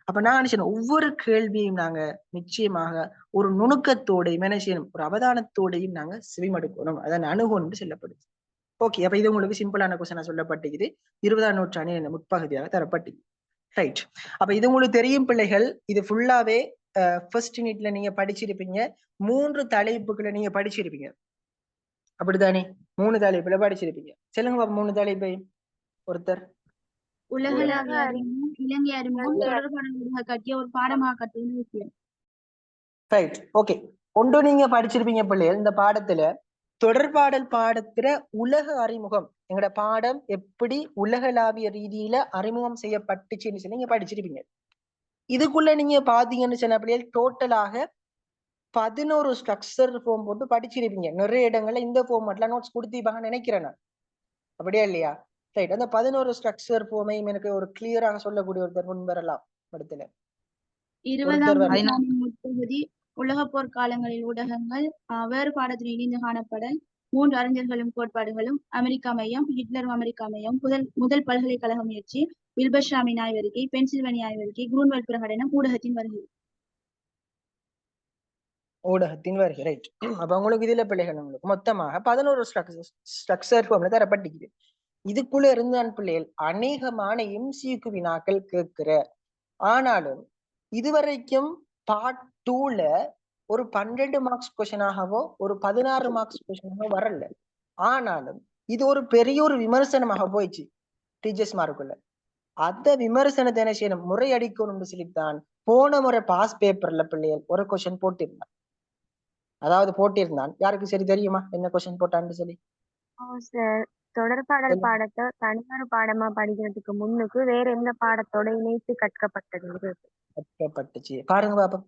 அப்ப நான் நினைச்சேன் ஒவ்வொரு கேள்வியும் நாங்க நிச்சயமாக ஒரு நுணுக்கத்தோடையும் என்ன செய்யணும், ஒரு அவதானத்தோடையும் நாங்க செவிமடுக்கணும், அதன் அணுகணும்னு சொல்லப்படுது. ஓகே. அப்ப இது உங்களுக்கு சிம்பிளான கொஸ்டினா சொல்லப்பட்டிருக்குது. 20ஆம் நூற்றாண்டின் முற்பகுதியாக தரப்பட்டிருக்கு. ரைட். அப்ப இது உங்களுக்கு தெரியும் பிள்ளைகள். இது ஃபுல்லாவே ஃபர்ஸ்ட் யூனிட்ல நீங்க படிச்சிருப்பீங்க. 3 தலைப்புகளை நீங்க படிச்சிருப்பீங்க. அப்படித்தானே? 3 தலைப்புல படிச்சிருப்பீங்க. சொல்லுங்க பாப்போம் 3 தலைப்பை ஒருத்தர். உலகளாவிய அறிமுகம், இலங்கை அறிமுகம், தொடர்பாடல்கள் கட்டிய ஒரு பாடமாக கட்டுவது விஷயம். ரைட். ஓகே. ஒன்று நீங்க படிச்சிருப்பீங்க பிள்ளைகள். இந்த பாடத்துல தொடர்பாடல் பாடத்துல உலக அறிமுகம், எங்கட பாடம் எப்படி உலகளாவிய ரீதியில அறிமுகம் செய்யப்பட்டுச்சுன்னு சொல்லி நீங்க படிச்சிருப்பீங்க. இதுக்குள்ள நீங்க பாத்தீங்கன்னு சொன்ன பிள்ளைகள் டோட்டலாக 11 ஸ்ட்ரக்சர் ஃபார்ம் போட்டு படிச்சிருப்பீங்க. நிறைய இடங்கள்ல இந்த ஃபார்மேட்ல நோட்ஸ் கொடுத்திருப்பாங்கன்னு நினைக்கிறேன் நான். அப்படியா இல்லையா? ரைட். அந்த 11 ஸ்ட்ரக்சர் ஃபார்மையும் எனக்கு ஒரு கிளியராக சொல்லக்கூடிய ஒருத்தர் முன் வரலாம் படத்துல. 20ஆம் நூற்றாண்டின் முற்பகுதி உலக போர்க்காலங்களில் ஊடகங்கள் வேறு பாடத்தில் இணைந்து காணப்படல், 3 அறிஞர்களும் கோட்பாடுகளும், அமெரிக்கா மையம், ஹிட்லரும் அமெரிக்கா மையம், முதல் பல்கலைக்கழக முயற்சி, வில்பர்ஷாமின் ஆய்வறிக்கை, பென்சில்வேனியா ஆய்வறிக்கை, குரூன்வெல்ட் பிரகடனம், ஊடகத்தின் வருகை. ஊடகத்தின் வருகை. ரைட். அப்ப உங்களுக்கு இதுல பிள்ளைகள் உங்களுக்கு மொத்தமாக 11 ஸ்ட்ரக்சர் ஃபார்ம்ல தரப்பட்டிருக்குது. இதுக்குள்ள இருந்தான் பிள்ளைகள் அநேகமான எம்சிக்கு வினாக்கள் கேட்கிற. ஆனாலும் இதுவரைக்கும் பார்ட் 2ல ஒரு 12 மார்க்ஸ் கொஸ்டினாகவோ ஒரு 16 மார்க்ஸ் கொஸ்டினாகவோ வரல. ஆனாலும் இது ஒரு பெரிய ஒரு விமர்சனமாக போயிடுச்சு டீச்சர்ஸ் மார்க்குள்ள. அந்த விமர்சனத்தை என்ன செய்யணும், முறையடிக்கணும்னு சொல்லித்தான் போன முறை பாஸ் பேப்பர்ல பிள்ளைகள் ஒரு கொஸ்டின் போட்டிருந்தான். அதாவது போட்டிருந்தான், யாருக்கு சரி தெரியுமா என்ன கொஸ்டின் போட்டான்னு சொல்லி? தொடர்பாடல் பாடத்தை தனியார் பாடமா படிக்கிறதுக்கு முன்னுக்கு வேற எந்த பாடத்தோட இணைத்து கற்கப்பட்டது? கற்கப்பட்டுச்சு. பாருங்க பாப்பா,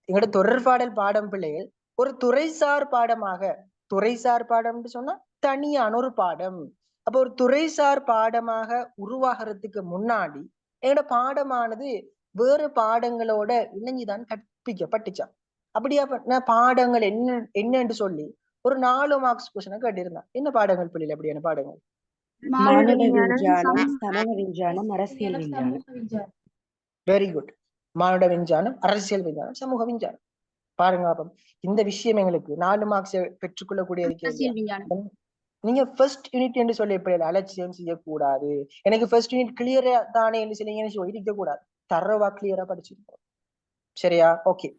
எங்களோட தொடர்பாடல் பாடம் பிள்ளைகள் ஒரு துறைசார் பாடமாக, துறைசார் பாடம்னு சொன்னா தனியான ஒரு பாடம். அப்ப ஒரு துறைசார் பாடமாக உருவாகிறதுக்கு முன்னாடி எங்களோட பாடமானது வேறு பாடங்களோட இணைஞ்சுதான் கற்பிக்கப்பட்டுச்சான். அப்படியா பாடங்கள் என்னன்னு சொல்லி ஒரு 4 மார்க்ஸ் கொஸ்டினை கேட்டிருந்தான். என்ன பாடங்கள் பிள்ளைகள்? அப்படியான பாடங்கள் வெரி குட். மானுட விஞ்ஞானம், அரசியல் விஞ்ஞானம், சமூக விஞ்ஞானம். பாருங்க பாப்போம். இந்த விஷயம் எங்களுக்கு 4 மார்க்ஸ் பெற்றுக்கொள்ளக்கூடிய. நீங்க ஃபர்ஸ்ட் யூனிட் என்று சொல்லி எப்படி அலட்சியம் செய்யக்கூடாது. எனக்கு ஃபர்ஸ்ட் யூனிட் கிளியரா தானே என்று சொல்லி இருக்க கூடாது. தரவா கிளியரா படிச்சிருக்கோம். சரியா? ஓகே.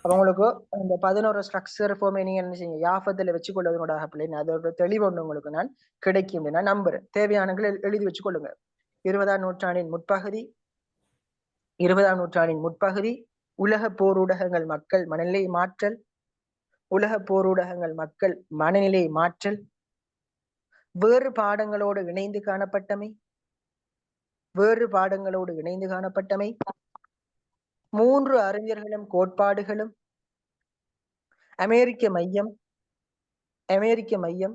அப்ப உங்களுக்கு இந்த 11 ஸ்ட்ரக்சர் ஃபார்மை நீங்க என்ன செய்யுங்க, யாபத்துல வச்சுக்கொள்வதனோட பிள்ளைங்க அதோட தெளிவு ஒண்ணு உங்களுக்கு நான் கிடைக்கும் நான் நம்புறேன். தேவையானங்களை எழுதி வச்சுக்கொள்ளுங்க. 20ஆம் நூற்றாண்டின் முற்பகுதி, 20ஆம் நூற்றாண்டின் முற்பகுதி உலக போரூடகங்கள் மக்கள் மனநிலை மாற்றல், உலக போரூடகங்கள் மக்கள் மனநிலை மாற்றல், வேறு பாடங்களோடு இணைந்து காணப்பட்டமை, வேறு பாடங்களோடு இணைந்து காணப்பட்டமை, 3 அறிஞர்களும் கோட்பாடுகளும், அமெரிக்க மையம், அமெரிக்க மையம்,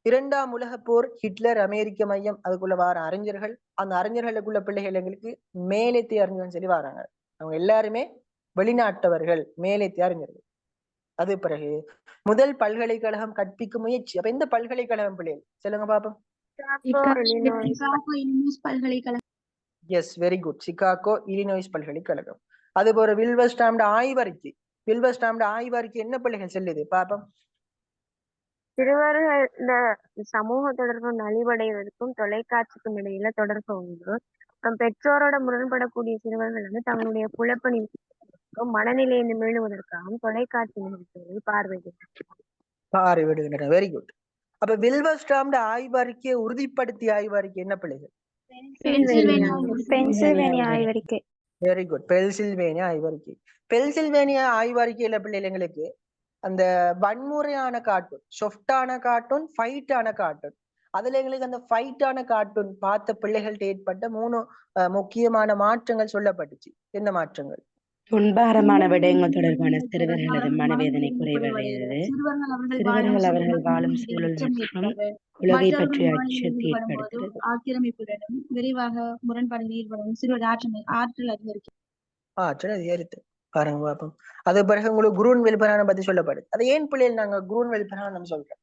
2ஆம் உலக போர், ஹிட்லர், அமெரிக்க மையம், அதுக்குள்ள வார அறிஞர்கள், அந்த அறிஞர்களுக்குள்ள பிள்ளைகள் எங்களுக்கு மேலேத்திய அறிஞர்கள் சொல்லி வராங்க. அவங்க எல்லாருமே வெளிநாட்டவர்கள், மேலேத்திய அறிஞர்கள். அது பிறகு முதல் பல்கலைக்கழகம் கற்பிக்கும் முயற்சி. அப்ப எந்த பல்கலைக்கழகம் பிள்ளைகள் சொல்லுங்க பாப்போம்? Yes, very good. Chicago Illinois பல்கலைக்கழகம். அது போற வில்வர்ஸ்டாம்ட ஆய்வறிக்கை. வில்வர்ஸ்டாம்ட ஆய்வறிக்கை என்ன பிள்ளைகள் செல்லுது பாப்போம்? சிறுவர்கள் இந்த சமூக தொடர்பு நலிவடைவதற்கும் தொலைக்காட்சிக்கும் இடையில தொடர்பு உண்டு. பெற்றோரோட முரண்படக்கூடிய சிறுவர்கள் வந்து தங்களுடைய குழப்ப மனநிலையை மீளுவதற்காகவும் தொலைக்காட்சி நிகழ்ச்சிகளை பார்வையிடுகின்றன. Very good. அப்ப வில்வர்ஸ்டாம்ட ஆய்வறிக்கையை உறுதிப்படுத்திய ஆய்வறிக்கை என்ன பிள்ளைகள்? பென்சில்வேனியா ஆய்வறிக்கை. Very good. பென்சில்வேனியா ஆய்வறிக்கை. பென்சில்வேனியா ஆய்வறிக்கையில பிள்ளைகளுக்கு அந்த வன்முறையான கார்ட்டூன், சொஃப்டான கார்ட்டூன், ஃபைட்டான கார்ட்டூன், அதுல எங்களுக்கு அந்த ஃபைட்டான கார்ட்டூன் பார்த்த பிள்ளைகள்ட்ட ஏற்பட்ட 3 முக்கியமான மாற்றங்கள் சொல்லப்பட்டுச்சு. என்ன மாற்றங்கள்? துன்பகரமான விடயங்கள் தொடர்பான சிறுவர்களது மனவேதனை குறைவடைகிறது, சிறுவர்கள் அவர்கள் வாழும் சூழல் மற்றும் உலகை பற்றிய அச்சத்தை ஏற்படுத்துகிறது, ஆக்கிரமிப்புடனும் விரைவாக முரண்பாடுகளில் ஈடுபடும் சிறுவர் ஆற்றல் அதிகரிக்கும். ஆற்றல் அதிகரித்து பாருங்க பாப்போம். அது பிறகு உங்களுக்கு குரூன்வெல் பிரகடனம் பத்தி சொல்லப்படுது. அது ஏன் பிள்ளைகள் நாங்க குரூன்வெல் பிரகடனம் சொல்றோம்?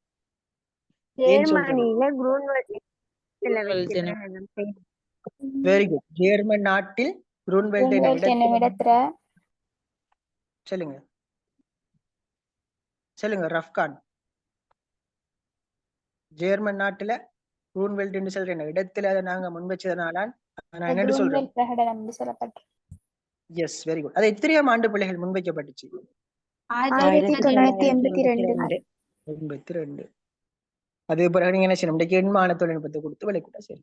Very good. ஜெர்மன் நாட்டில் குரூன்வெல்ட் சொல்லுங்க சொல்லுங்க ரஃப்கான். ஜெர்மன் நாட்டுல குரூன்வெல்ட் என்று சொல்ற இடத்துல அதை நாங்க முன் வச்சதுனால நான் என்னன்னு சொல்றேன்? பிரகடனம் என்று சொல்லப்பட்டு. Yes, very good. அது எத்தனையாம் ஆண்டு பிள்ளைகள் முன்வைக்கப்பட்டுச்சு? 1982. 82. அது பிறகு நீங்க என்ன செய்யணும்? இன்றைக்கு எண்மான தொழில்நுட்பத்தை கொடுத்து விலை கூட சரி.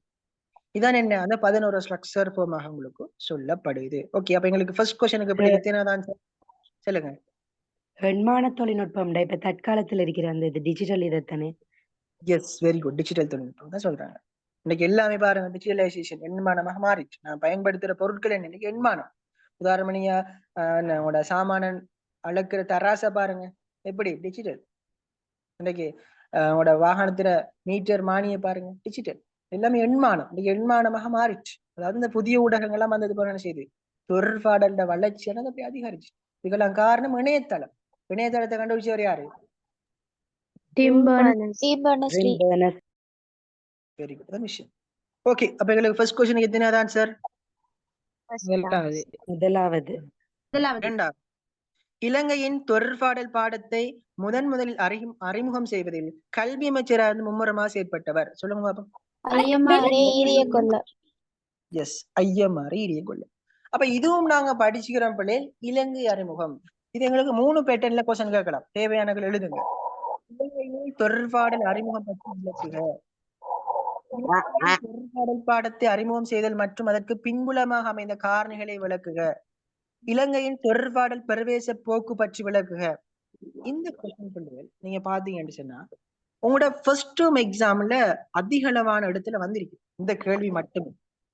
இதான் என்ன அந்த 11 ஸ்ட்ரக்சர் ஃபார்மாக உங்களுக்கு சொல்லப்படுது. ஓகே, அப்ப எங்களுக்கு ஃபர்ஸ்ட் क्वेश्चनக்கு பிறகு எத்தனைதான் சொல்லுங்க. எண்மான தொழில்நுட்பம் இப்ப தற்காலத்துல இருக்கிற அந்த இது டிஜிட்டல் இதைத்தானே? S, very good. டிஜிட்டல் தொழில்நுட்பம் தான் சொல்றாங்க. இன்னைக்கு எல்லாமே பாருங்க டிஜிட்டலைசேஷன் எண்மானமாக மாறிச்சு. நான் பயன்படுத்துற பொருட்கள் என்ன இன்னைக்கு எண்மானம். உதாரணம் நீங்க உங்களோட சாமானன் அளக்குற தராசை பாருங்க, எப்படி டிஜிட்டல். இன்னைக்கு உங்களோட வாகனத்துல மீட்டர் மானிய பாருங்க, டிஜிட்டல். எல்லாமே எண்மானம், இன்னைக்கு எண்மானமாக மாறிச்சு. அதாவது இந்த புதிய ஊடகங்கள்லாம் வந்தது போல என்ன செய்யுது, தொடர்பாடல வளர்ச்சியானது அப்படி அதிகரிச்சு. இதுக்கெல்லாம் காரணம் இணையதளம். இணையதளத்தை கண்டுபிடிச்சவர் யாரு? வெரி குட் விஷயம். ஓகே, அப்ப எங்களுக்கு ஃபர்ஸ்ட் क्वेश्चनக்கு எத்தனை ஆன்சர்? முதலாவது. இரண்டாவது. இலங்கையின் தொடர்பாடல் பாடத்தை முதலில் அறிமுகம் செய்வதில் கல்வி அமைச்சராக மும்முரமாக செயற்பட்டவர். சொல்லுங்க பாப்போம். எஸ், ஐயமாறு ஈரிய கொள்ள. அப்ப இதுவும் நாங்க படிச்சுக்கிறோம் பிள்ளை. இலங்கை அறிமுகம் இது எங்களுக்கு 3 பேட்டர்ன்ல क्वेश्चन கேட்கலாம். தேவையானகள் எழுதுங்க. இலங்கையின் தொடர்பாடல் அறிமுகம் பற்றி விளக்குக. தொடர்பாடல் பாடத்தை அறிமுகம் செய்தல் மற்றும் அதற்கு பின்புலமாக அமைந்த காரணிகளை விளக்குக. இலங்கையின் தொடர்பாடல் பிரவேச போக்கு பற்றி விளக்குக. இந்த क्वेश्चन பிள்ளைகள் நீங்க பாத்தீங்கன்னு சொன்னா உங்களோட ஃபர்ஸ்ட் டேர்ம் எக்ஸாம்ல அதிக அளவான இடத்துல வந்திருக்கு இந்த கேள்வி மட்டுமே.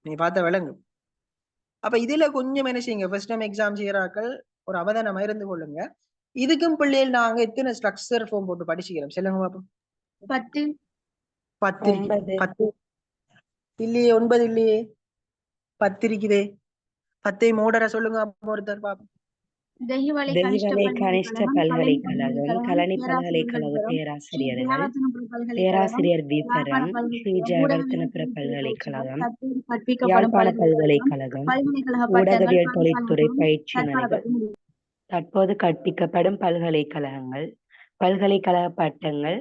நீங்க பார்த்த விளங்கும். அப்ப இதுல கொஞ்சம் என்ன செய்யுங்க, ஃபர்ஸ்ட் டைம் எக்ஸாம் செய்யறாக்கள் ஒரு அவதானமா இருந்து கொள்ளுங்க. இதுக்கும் பிள்ளைகள் நாங்க எத்தனை ஸ்ட்ரக்சர் ஃபார்ம் போட்டு படிச்சுக்கிறோம் சொல்லுங்க பாப்போம். 10 இல்லையே, 9 இல்லையே, 10 இருக்குதே. 10 மோடரா சொல்லுங்க ஒருத்தர் பாப்போம். தெஹிவளை கனிஷ்ட பல்கலைக்கழகம், கலனி பல்கலைக்கழக பேராசிரியர் விபரம், ஸ்ரீ ஜெயவர்தனபுர பல்கலைக்கழகம், யாழ்ப்பாண பல்கலைக்கழகம், ஊடகவியல் தொழில்துறை பயிற்சி நிலைகள், தற்போது கற்பிக்கப்படும் பல்கலைக்கழகங்கள், பல்கலைக்கழக பட்டங்கள்,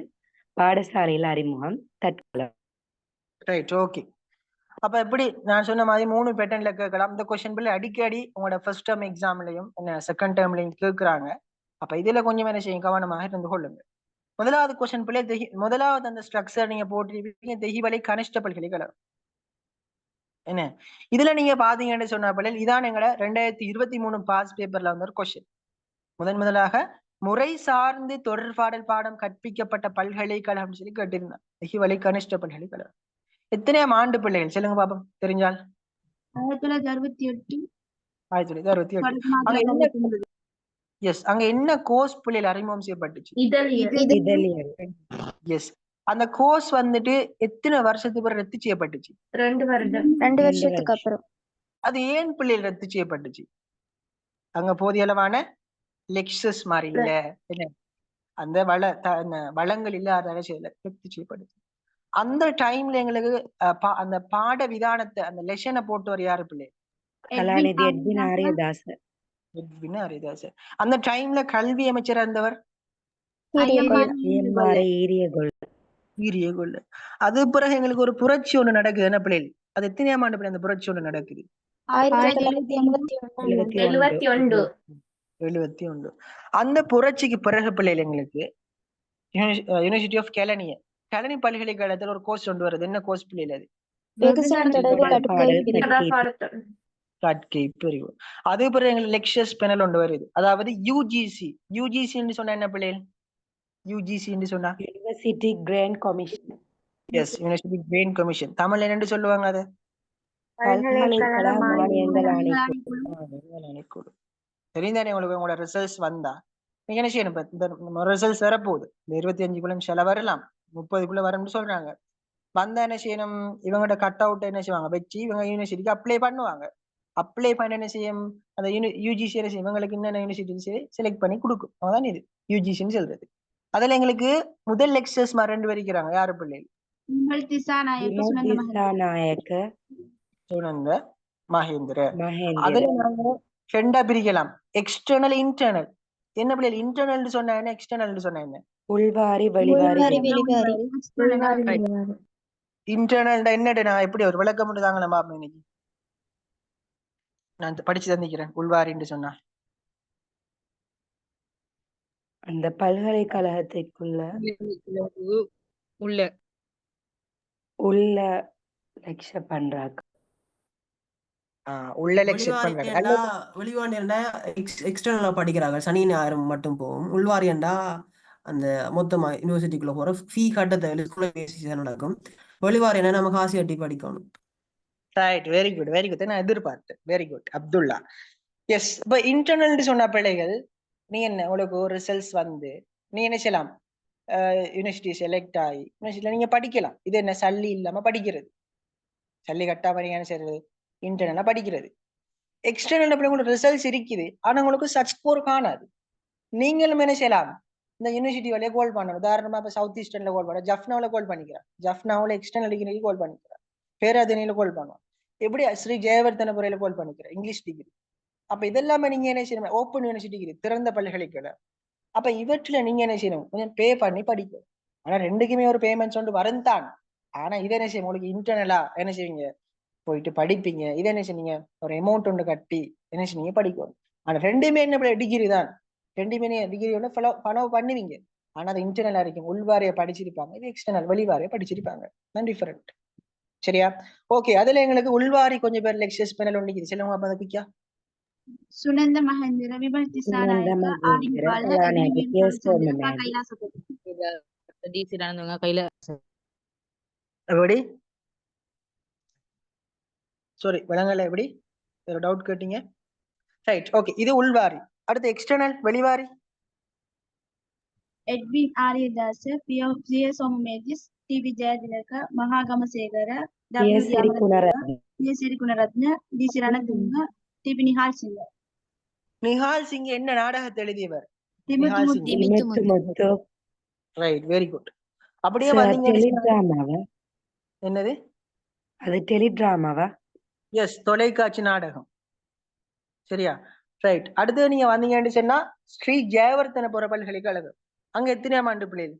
பாடசாலையில் அறிமுகம், தற்காலம். Right, okay. அப்ப எப்படி நான் சொன்ன மாதிரி 3 பேட்டர்ன்ல கேட்கலாம். இந்த क्वेश्चन பிள்ளை அடிக்கடி உங்களோட ஃபர்ஸ்ட் டேர்ம் எக்ஸாம்லயும் என்ன செகண்ட் டேர்ம்லயும் கேட்கறாங்க. அப்ப இதுல கொஞ்சம் என்ன செய்யும், கவனமாக இருந்து கொள்ளுங்க. முதலாவது क्वेश्चन பிள்ளை முதலாவது அந்த ஸ்ட்ரக்சர் நீங்க போட்டிருப்பீங்க, தெஹிவளை கனிஷ்ட பல்கலைக்கழகம். என்ன இதுல நீங்க பாத்தீங்கன்னு சொன்ன பிள்ளை இதான் எங்களோட 2023 பாஸ் பேப்பர்ல வந்த ஒரு क्वेश्चन. முதலாக முறை சார்ந்து தொடர்பாடல் பாடம் கற்பிக்கப்பட்ட பல்கலைக்கழகம் சொல்லி கேட்டிருந்தேன். தெஹிவளை கனிஷ்ட பல்கலைக்கழகம். எத்தனையாம் ஆண்டு பிள்ளைகள் சொல்லுங்க பாப்போம் தெரிஞ்சால். 1968. 1968. எஸ், அங்க என்ன கோர்ஸ் பிள்ளைகள் அறிமுகம் செய்யப்பட்டுச்சு? எஸ், அந்த கோர்ஸ் வந்துட்டு எத்தனை வருஷத்துக்கு பிறகு ரத்து செய்யப்பட்டுச்சு? 2 வருஷத்துக்கு அப்புறம். அது ஏன் பிள்ளைகள் ரத்து செய்யப்பட்டுச்சு? அங்க போதிய அளவான லெக்சர்ஸ் மாதிரி இல்ல, அந்த வளங்கள் இல்லாத ரத்து செய்யப்பட்டுச்சு. அந்த டைம்ல எங்களுக்கு அந்த பாட விதானத்தை அந்த லெசனை போட்டு யாரு பிள்ளை? எட்வின் ஆரியதாசர். அந்த டைம்ல கல்வி அமைச்சரா இருந்தவர் ஈரியகொள்ள. அது பிறகு எங்களுக்கு ஒரு புரட்சி ஒண்ணு நடக்குது என்ன பிள்ளைகள்? அது எத்தனையாம் ஆண்டு பிள்ளை அந்த புரட்சி ஒண்ணு நடக்குது? 1971. அந்த புரட்சிக்கு பிறகு பிள்ளைகள் எங்களுக்கு யூனிவர்சிட்டி ஆஃப் கலனி பல்கலைக்கழகத்துல ஒரு கோர்ஸ் கொண்டு வருது. என்ன கோர்ஸ் பிள்ளைகள்? அது பிறகு எங்களுக்கு லெக்சர்ஸ் பேனல் ஒன்று வருது. அதாவது யூஜிசி சொன்னா என்ன பிள்ளைகள்? யூஜிசி சொன்னா university grant commission. Yes, university grant commission. தமிழ்ல என்ன சொல்லுவாங்க? அது பல்கலைக்கழக மானியங்கள் ஆணைக்குழு. தெரிந்தானே உங்களுக்கு உங்களோட ரிசல்ட்ஸ் வந்தா நீங்க என்ன செய்யணும்? இந்த ரிசல்ட்ஸ் வரப்போகுது. இந்த 25 சில வரலாம், 30 வரும்னு சொல்றாங்க. வந்தா என்ன செய்யணும்? இவங்களோட கட் அவுட் என்ன செய்வாங்க வச்சு இவங்க யூனிவர்சிட்டிக்கு அப்ளை பண்ணுவாங்க. அப்ளை பண்ண என்ன செய்யும்? அந்த யூஜிசி என்ன செய்யும்? இவங்களுக்கு என்னென்ன யூனிவர்சிட்டி செலக்ட் பண்ணி கொடுக்கும். அதான் இது யூஜிசின்னு சொல்றது. அதுல எங்களுக்கு முதல் லெக்சர்ஸ் 2 பேர் இருக்கிறாங்க. யாரு பிள்ளைகள்? சுனந்த மகேந்திர. அதுல நாங்க 2ஆ பிரிக்கலாம், எக்ஸ்டர்னல் இன்டர்னல். என்ன பிள்ளைகள்? இன்டர்னல் சொன்னா என்ன, எக்ஸ்டர்னல் சொன்னா என்ன? உள்வாரி வெளிவாரி. இன்டர்னல் என்னடு நான் எப்படி ஒரு விளக்கம் தாங்க நம்ம இன்னைக்கு நான் படிச்சு தந்திக்கிறேன். உள்வாரின்னு சொன்னா அந்த பல்கலைக்கழகத்திற்குள்ள உள்ள உள்ள லெக்சர் பண்றாங்க. உள்ள லெக்சர் பண்றாங்க. வெளிவாரியண்டா எக்ஸ்டர்னலா படிக்கிறாங்க, சனி ஞாயிறு மட்டும் போகும். உள்வாரியண்டா அந்த மொத்தமா யூனிவர்சிட்டிக்குள்ள போற ஃபீ கட்ட தேவையில்லை, நடக்கும். வெளிவாரியண்டா நம்ம காசு கட்டி படிக்கணும். Right, very good very good. நான் எதிர்பார்த்தேன். Very good Abdullah. எஸ், இப்போ இன்டர்னல் சொன்ன பிள்ளைகள் நீ என்ன உங்களுக்கு ஒரு ரிசல்ட்ஸ் வந்து நீ என்ன செய்யலாம், யூனிவர்சிட்டி செலக்ட் ஆகி யூனிவர்சிட்டியில நீங்க படிக்கலாம். இது என்ன சல்லி இல்லாம படிக்கிறது, சல்லி கட்டாம நீங்க என்ன செய்யறது, இன்டர்னலா படிக்கிறது. எக்ஸ்டர்னல் உங்களுக்கு ரிசல்ட்ஸ் இருக்குது, ஆனா உங்களுக்கு சர்ச் ஸ்கோர் காணாது. நீங்களும் என்ன செய்யலாம், இந்த யூனிவர்சிட்டி வழியே கோல் பண்ணணும். உதாரணமா இப்ப சவுத் ஈஸ்டர்ன்ல கோல் பண்ண, ஜஃப்னாவில கோல் பண்ணிக்கிறேன், ஜஃப்னாவில எக்ஸ்டர்னல் டிகிரி கோல் பண்ணிக்கிறேன், பேராதனியில கோல் பண்ணுவோம், எப்படி ஸ்ரீ ஜெயவர்தனபுரையில கோல் பண்ணிக்கிறேன் இங்கிலீஷ் டிகிரி. அப்ப இதெல்லாமே நீங்க என்ன செய்யணும், ஓப்பன் யூனிவர்சிட்டி டிகிரி, திறந்த பல்கலைக்கழகம். அப்ப இவற்றுல நீங்க என்ன செய்யணும், கொஞ்சம் பே பண்ணி படிக்கணும். ஆனா ரெண்டுக்குமே ஒரு பேமெண்ட்ஸ் வந்து வரந்தான். ஆனா இதை என்ன செய்யும், உங்களுக்கு இன்டர்னலா என்ன செய்வீங்க, போயிட்டு படிப்பீங்க. இதை என்ன செய்வீங்க, ஒரு அமௌண்ட் ஒன்று கட்டி என்ன செய்வீங்க, படிக்கணும். ஆனா ரெண்டுமே என்ன டிகிரி தான், ரெண்டுமே டிகிரி ஒன்று ஃபாலோ பண்ணுவீங்க. ஆனா அது இன்டர்னலா இருக்கும், உள்வாரிய படிச்சிருப்பாங்க, இது எக்ஸ்டர்னல் வெளிவாரிய படிச்சிருப்பாங்க, தான் டிஃபரெண்ட். சரியா? ஓகே, அதுல எங்களுக்கு உள்வாரி கொஞ்சம் பேர் லெக்சர்ஸ் பேனல் ஒன்று சொல்லுங்க அப்ப பிக்கா. ಸುನಂದ ಮಹೇಂದ್ರ, ವಿಮಲ್ திசாநாயக்க, ஆரின் பால, கைலாசபதி. டிசி நடந்தவங்க கையில எப்படி சாரி விளங்கல, எப்படி ஒரு டவுட் கேட்டீங்க. ரைட், ஓகே, இது உள்வாரி. அடுத்து எக்ஸ்டர்னல் வெளிவாரி. Edwin Aryadasa, P S Somamedhis, T V Jayatilaka, Mahagamasekara, W D Amaratna, P S Sirigunaratna, D C Ranatunga, T P Nihal Singh. Nihal Singh என்ன நாடகத்தை எழுதியவர்? Right, very good. அப்படியே டெலிடிராமாவா? என்னது அது, டெலிடிராமாவா? எஸ், தொலைக்காட்சி நாடகம். சரியா? ரைட். அடுத்து நீங்க வந்தீங்கன்னு சொன்னா ஸ்ரீ ஜெயவர்தனபுர பல்கலைக்கழகம். அங்க எத்தனையாம் ஆண்டு பிள்ளைகள்?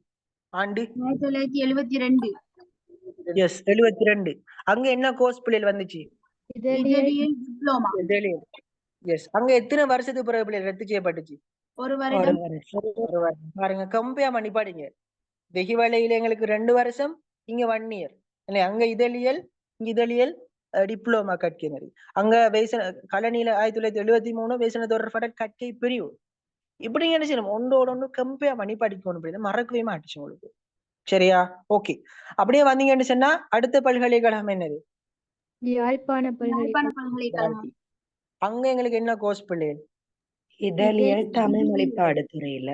ஆண்டு 1972. எஸ், 72. அங்க என்ன கோர்ஸ் பிள்ளைகள் வந்துச்சு? டிப்ளோமா. எஸ், அங்க எத்தனை வருஷத்துக்கு பிறகு பிள்ளைகள் ரத்து செய்யப்பட்டுச்சு? ஒரு வருடம். பாருங்க, கம்பேர் பண்ணி பாருங்க. வெகுவலையில எங்களுக்கு 2 வருஷம், இங்க 1 இயர். இல்லை, அங்க இதழியல், இங்க இதழியல் டிப்ளோமா கற்கிறது. அங்க கலனியில 1973 வேசன தொடர்பட கற்கை பிரிவு. இப்படி என்ன செய்யணும், ஒன்றோட ஒன்று கம்பேர் பண்ணி படிக்கணும் அப்படின்னு மறக்கவே மாட்டுச்சு உங்களுக்கு. சரியா? ஓகே, அப்படியே வந்தீங்கன்னு சொன்னா அடுத்த பல்கலைக்கழகம் என்னது? யாழ்ப்பாண பல்கலைக்கழகம். அங்க எங்களுக்கு என்ன கோர்ஸ் பிள்ளைகள்? இதழியல் தமிழ் மொழி பாடத்துறையில.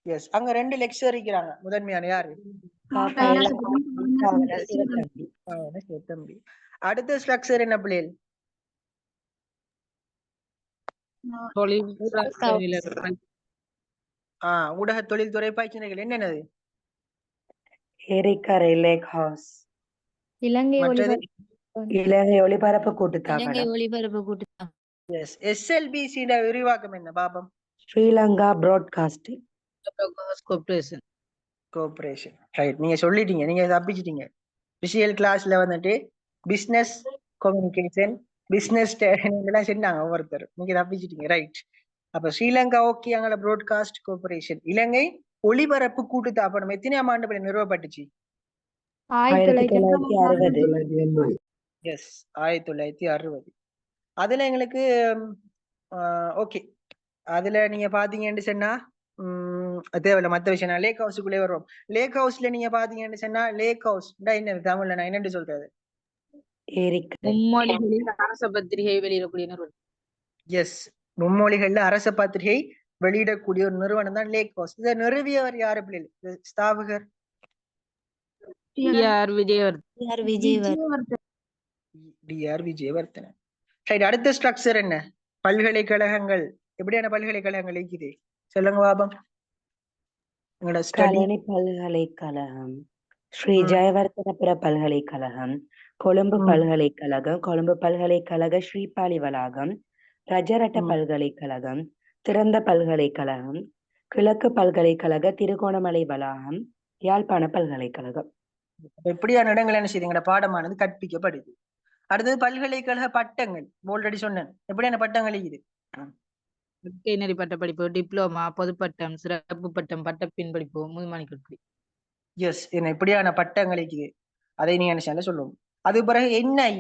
எஸ், அங்க 2 லெக்சர் இருக்கிறாங்க. முதன்மையான யாரு? தம்பி. அடுத்த ஸ்ட்ரக்சர் என்ன பிள்ளைகள்? ஊடக தொழில் துறை பாய்ச்சினைகள் என்னென்னது? ஏரிக்கரை லேக் ஹவுஸ், இலங்கை ஒளிபரப்பு கூட்டுத்தாபனம். எஸ், SLBC விரிவாக்கம் என்ன பாபம்? Sri Lanka broadcasting cooperation. ரைட், நீங்க சொல்லிட்டீங்க, நீங்க தப்பிச்சிட்டீங்க. விஷுவல் கிளாஸ்ல வந்துட்டு பிசினஸ் கம்யூனிகேஷன், பிசினஸ் எல்லாம் சொன்னாங்க ஒவ்வொருத்தர், நீங்க தப்பிச்சிட்டீங்க. ரைட், அப்ப ஸ்ரீலங்கா ஓகே, அங்கே பிராட்காஸ்ட் கோஆபரேஷன். இலங்கை ஒளிபரப்பு கூட்டுத்தாபனம் எத்தனையாம் ஆண்டு நிறுவப்பட்டுச்சு? 1960. எஸ், 1960. அதுல எங்களுக்கு ஓகே, அதுல நீங்க பாத்தீங்கன்னு சொன்னா தேவையில்ல, மத்த விஷயம். லேக் ஹவுஸுக்குள்ளே வருவோம். லேக் ஹவுஸ்ல நீங்க பாத்தீங்கன்னு சொன்னா லேக் ஹவுஸ் என்ன தமிழ்ல நான் என்னன்னு சொல்றது? அரச பத்திரிகை வெளியிடக்கூடிய நிறுவனம். எஸ், மும்மொழிகள்ல அரச பத்திரிகை வெளியிடக்கூடிய ஒரு நிறுவனம் தான் லேக் ஹவுஸ். இதை நிறுவியவர் யாரு பிள்ளைகள்? ஸ்தாபகர் விஜயவர்தன. ரைட், அடுத்த ஸ்ட்ரக்சர் என்ன? பல்கலைக்கழகங்கள். எப்படியான பல்கலைக்கழகங்கள் இருக்குது சொல்லுங்க பாபம். கலனி பல்கலைக்கழகம், ஸ்ரீ ஜெயவர்தனபுர பல்கலைக்கழகம், கொழும்பு பல்கலைக்கழகம், கொழும்பு பல்கலைக்கழக ஸ்ரீபாலி வளாகம், ரஜரட்ட பல்கலைக்கழகம், திறந்த பல்கலைக்கழகம், கிழக்கு பல்கலைக்கழக திருகோணமலை வளாகம், யாழ்ப்பாண பல்கலைக்கழகம். எப்படியான இடங்கள் என்ன செய்யுங்க பாடமானது கற்பிக்கப்படுது. அடுத்தது பல்கலைக்கழக பட்டங்கள் ஆல்ரெடி சொன்னேன். எப்படியான பட்டங்கள் இது? இடைநிலை பட்ட படிப்பு, டிப்ளோமா, பொதுப்பட்டம், சிறப்பு பட்டம், பட்டப்பின் படிப்பு, முதுமாணி கல்வி. எஸ், என்ன இப்படியான பட்டங்கள் இருக்குது. அதை நீங்க என்ன சொல்லுவோம். அது பிறகு NI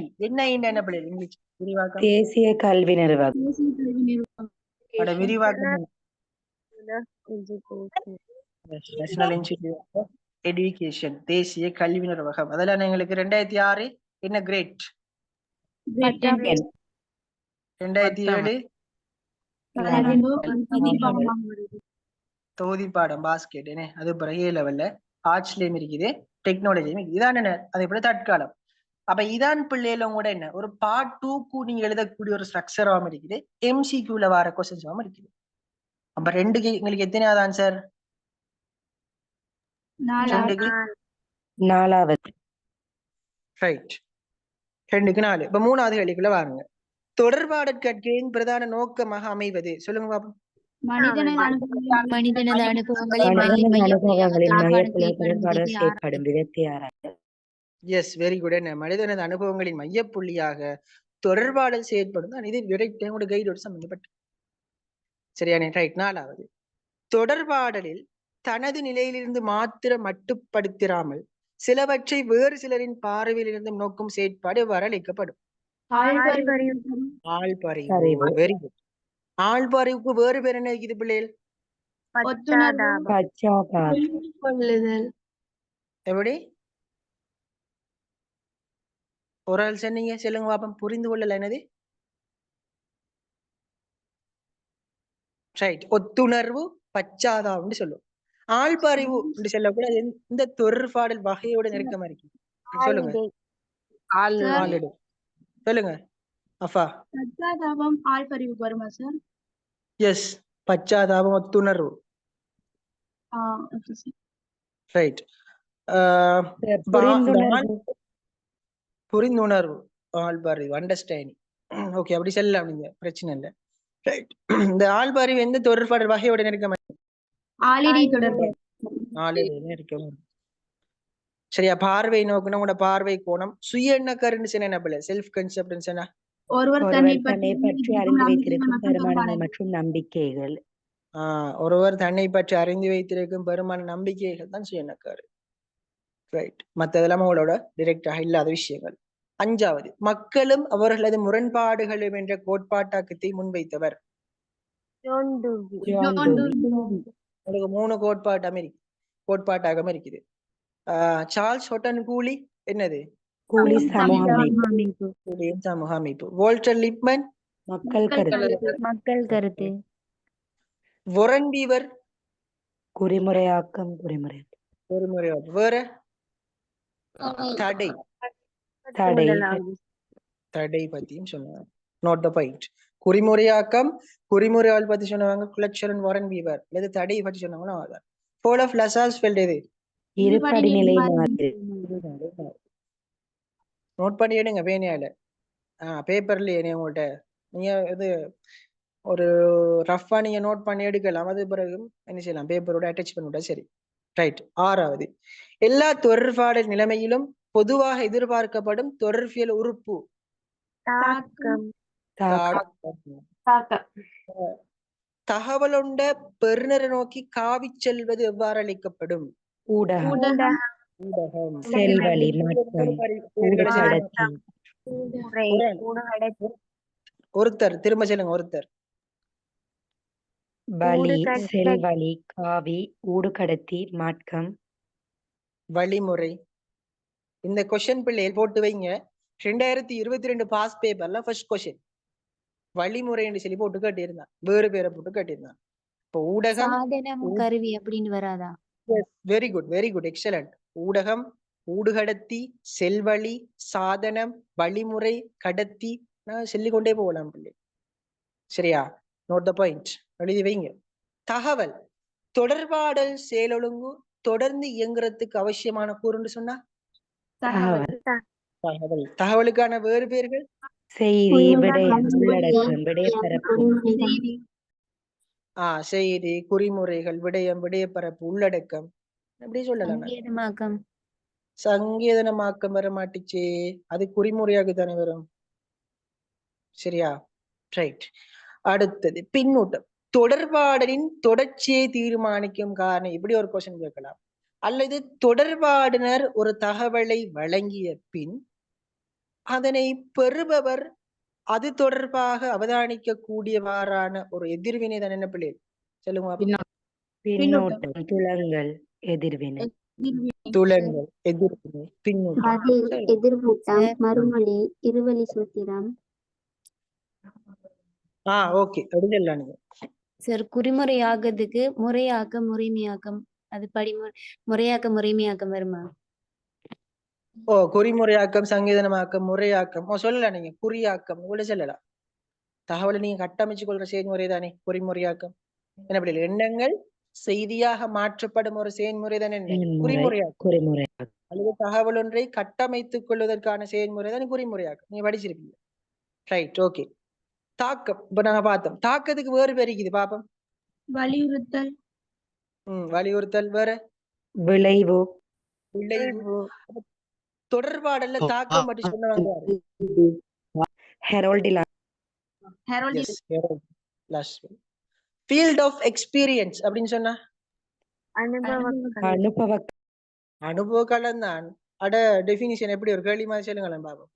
என்ன பிள்ளை இங்கிலீஷ் விரிவாக்கம்? தேசிய கல்வி நிறுவனம். விரிவாக்கம் நேஷனல் இன்ஸ்டிடியூட் ஆஃப் எஜுகேஷன், தேசிய கல்வி நிர்வாகம். அதெல்லாம் எங்களுக்கு 2006 என்ன கிரேட்? 2007 தொகுதி பாடம் பாஸ்கெட். அது பிறகு A லெவல்ல ஆர்ட்ஸ்லயும் இருக்குது, டெக்னாலஜியும் இருக்குது. இதான் என்ன, அதே போல தற்காலம். அப்ப இதான் பிள்ளையில கூட என்ன ஒரு பார்ட் 2க்கு நீங்க எழுதக்கூடிய ஒரு ஸ்ட்ரக்சராகவும் இருக்குது, MCQல வர கொஸ்டின்ஸாகவும் இருக்குது. அப்ப ரெண்டுக்கு உங்களுக்கு எத்தனையாவது ஆன்சர்? 4வது. ரைட், 2க்கு 4. இப்ப 3வது கேள்விக்குள்ள வாருங்க. தொடர்பாடற் கற்கையின் பிரதான நோக்கமாக அமைவது சொல்லுங்க பாப்போம். மனிதனது அனுபவங்களை அனுபவங்களின் மையப்புள்ளியாக தொடர்பாடல் செய்யப்படும் விதத்தை ஆராய்தல். S, very good. என்ன மனிதனது அனுபவங்களின் மையப்புள்ளியாக தொடர்பாடல் செயற்படும் தான் இது விரைட்டோட கைடோடு சம்பந்தப்பட்டு. சரியானே? ரைட். 4வது, தொடர்பாடலில் தனது நிலையிலிருந்து மாத்திர மட்டுப்படுத்திராமல் சிலவற்றை வேறு சிலரின் பார்வையில் இருந்து நோக்கும் செயற்பாடு எவ்வாறு அழைக்கப்படும்? ஆள்பறிவு. Very good. ஆள்பறிவுக்கு வேறு பேர் என்ன இருக்குது பிள்ளைகள்? எப்படி ஒரு ஆள் சொன்னீங்க? சொல்லுங்க பாப்போம். புரிந்து கொள்ளல என்னது? ரைட், ஒத்துணர்வு, பச்சாதாபம்னு சொல்லுவோம். ஆள்பறிவு என்று சொல்லக்கூடாது. இந்த தொடர்பாடல் வகையோட நெருக்கமா இருக்கு. சொல்லுங்க. சொல்லுங்க அஃபா. பச்சாதாபம் ஆள்பறிவுக்கு வருமா சார்? எஸ், பச்சாதாபம் ஒத்துணர்வு. ரைட். புரிந்துணர்வு, ஆள்பறிவு, அண்டர்ஸ்டாண்டிங். ஓகே, அப்படி சொல்லலாம், நீங்க பிரச்சனை இல்லை. ரைட். இந்த ஆள்பறிவு எந்த தொடர்பாடல் வகையோட நெருக்கமா? சரியா? பார்வை நோக்குனா உங்களோட பார்வை கோணம். சுய எண்ணக்கருன்னு சொன்ன என்ன பிள்ளை? செல்ஃப் கன்செப்ட்னு சொன்னா ஒருவர் தன்னை பற்றி அறிந்து வைத்திருக்கும் பெருமானங்கள் மற்றும் நம்பிக்கைகள். ஒருவர் தன்னை பற்றி அறிந்து வைத்திருக்கும் பெருமான நம்பிக்கைகள் தான் சுய எண்ணக்காரு. ரைட். மற்றதெல்லாம் உங்களோட டிரெக்டாக இல்லாத விஷயங்கள். 5வது, மக்களும் அவர்களது முரண்பாடுகளும் என்ற கோட்பாட்டாக்கத்தை முன்வைத்தவர். உங்களுக்கு 3 கோட்பாட்டாகம் இருக்குது. சார்ல்ஸ் ஹோட்டன் கூலி என்னது? கூலி சமூக அமைப்பு. வால்டர் லிப்மன் மக்கள் கருத்து. வொரன் பீவர் குறிமுறையாக்கம். வேற தடை பத்தியும் சொன்னாங்க. Note the point. குறிமுறையால் பத்தி சொன்னவங்க குளச்சரன், வாரன் பீவர். அல்லது தடை பத்தி சொன்னவங்க போல் ஆஃப் லசால்ஸ் ஃபெல்ட். எது? இருபடிநிலை நோட் பண்ணிடுங்க பேனியால, பேப்பர்லயே. உங்கள்கிட்ட நீங்க இது ஒரு ரஃபா நீங்க நோட் பண்ணி எடுக்கலாம். அது பிறகு என்ன செய்யலாம், பேப்பரோட அட்டாச் பண்ணிவிட்டா சரி. ரைட். 6வது, எல்லா தொடர்பாடல் நிலைமையிலும் பொதுவாக எதிர்பார்க்கப்படும் தொடர்பியல் உறுப்பு. தகவலுண்ட பெறுநரை நோக்கி காவி செல்வது எவ்வாறு அழைக்கப்படும்? ஊடகம். செல்வழி, ஒருத்தர் திரும்ப சொல்லுங்க. ஒருத்தர். வழி, செல்வழி, காவி, ஊடுகடத்தி, மாற்றம், வழிமுறை. இந்த கொஸ்டின் பிள்ளைகள் போட்டு வைங்க. 2022 பாஸ் பேப்பர்ல ஃபர்ஸ்ட் கொஸ்டின் வழிமுறை என்று சொல்லி போட்டு கட்டியிருந்தான். வேறு பேரை போட்டு கட்டியிருந்தான். இப்போ ஊடகம், கருவி அப்படின்னு வராதா? Very good, excellent. ஊடகம், ஊடுகடத்தி, செல்வழி, சாதனம், வழிமுறை, கடத்தி, நான் சொல்லிக்கொண்டே போகலாம் பிள்ளை. சரியா? Note the point. எழுதி வைங்க. தகவல், தொடர்பாடல் செயலொழுங்கு தொடர்ந்து இயங்குறதுக்கு அவசியமான கூறுன்னு சொன்னா தகவல். தகவலுக்கான வேறு பேர்கள் செய்தி, விடயம், உள்ளடக்கம், விடயப்பரப்பு. செய்தி, குறிமுறைகள், விடயம், விடயப்பரப்பு, உள்ளடக்கம், அப்படி சொல்லலாம். சங்கேதனமாக்கம் வர மாட்டுச்சே, அது குறிமுறையாக தானே வரும். சரியா? ரைட். அடுத்தது பின்னூட்டம். தொடர்பாடலின் தொடர்ச்சியை தீர்மானிக்கும் காரணம். இப்படி ஒரு கொஸ்டின் கேட்கலாம். அல்லது தொடர்பாடுனர் ஒரு தகவலை வழங்கிய பின் அதனை பெறுபவர் அது தொடர்பாக அவதானிக்க கூடியவாறான ஒரு எதிர்வினை தான் என்ன பிள்ளை சொல்லுங்க. பின்னோட்டம், துலங்கல், எதிர்வினை. துலங்கல், எதிர்வினை, பின்னூட்டம், எதிர்மூட்டம், மறுமொழி, இருவழி சூத்திரம். ஓகே. அப்படிங்கலாம் நீங்க சார் குறிமுறையாகிறதுக்கு முறையாக்கம் முறைமையாக்கம் அது முறையாக்கம் முறைமையாக்கம் வருமா? குறிமுறையாக்கம், சங்கீதனமாக்கம், முறையாக்கம் சொல்லலாம். நீங்க குறியாக்கம் கூட சொல்லலாம். தகவலை நீங்க கட்டமைச்சு கொள்ற செயல்முறை தானே குறிமுறையாக்கம். என்ன பிள்ளை எண்ணங்கள் செய்தியாக மாற்றப்படும் ஒரு செயல்முறை தானே குறிமுறையாக்கம். குறிமுறையாக்கம் அல்லது தகவல் ஒன்றை கட்டமைத்துக் கொள்வதற்கான செயல்முறை தானே குறிமுறையாக்கம். நீங்க படிச்சிருக்கீங்க. ரைட். ஓகே. தாக்கம் இப்ப நாங்க பார்த்தோம். தாக்கத்துக்கு வேறு பேர் இருக்குது பாப்போம். வலியுறுத்தல். வலியுறுத்தல் வேற. விளைவு. விளைவு. தொடர்பாடல்ல தாக்கம் பற்றி சொன்னவங்க ஃபீல்ட் ஆஃப் எக்ஸ்பீரியன்ஸ் அப்படின்னு சொன்னா அனுபவ களம் தான். அட டெஃபினிஷன் எப்படி ஒரு கேள்வி மாதிரி சொல்லுங்களேன் பாப்போம்.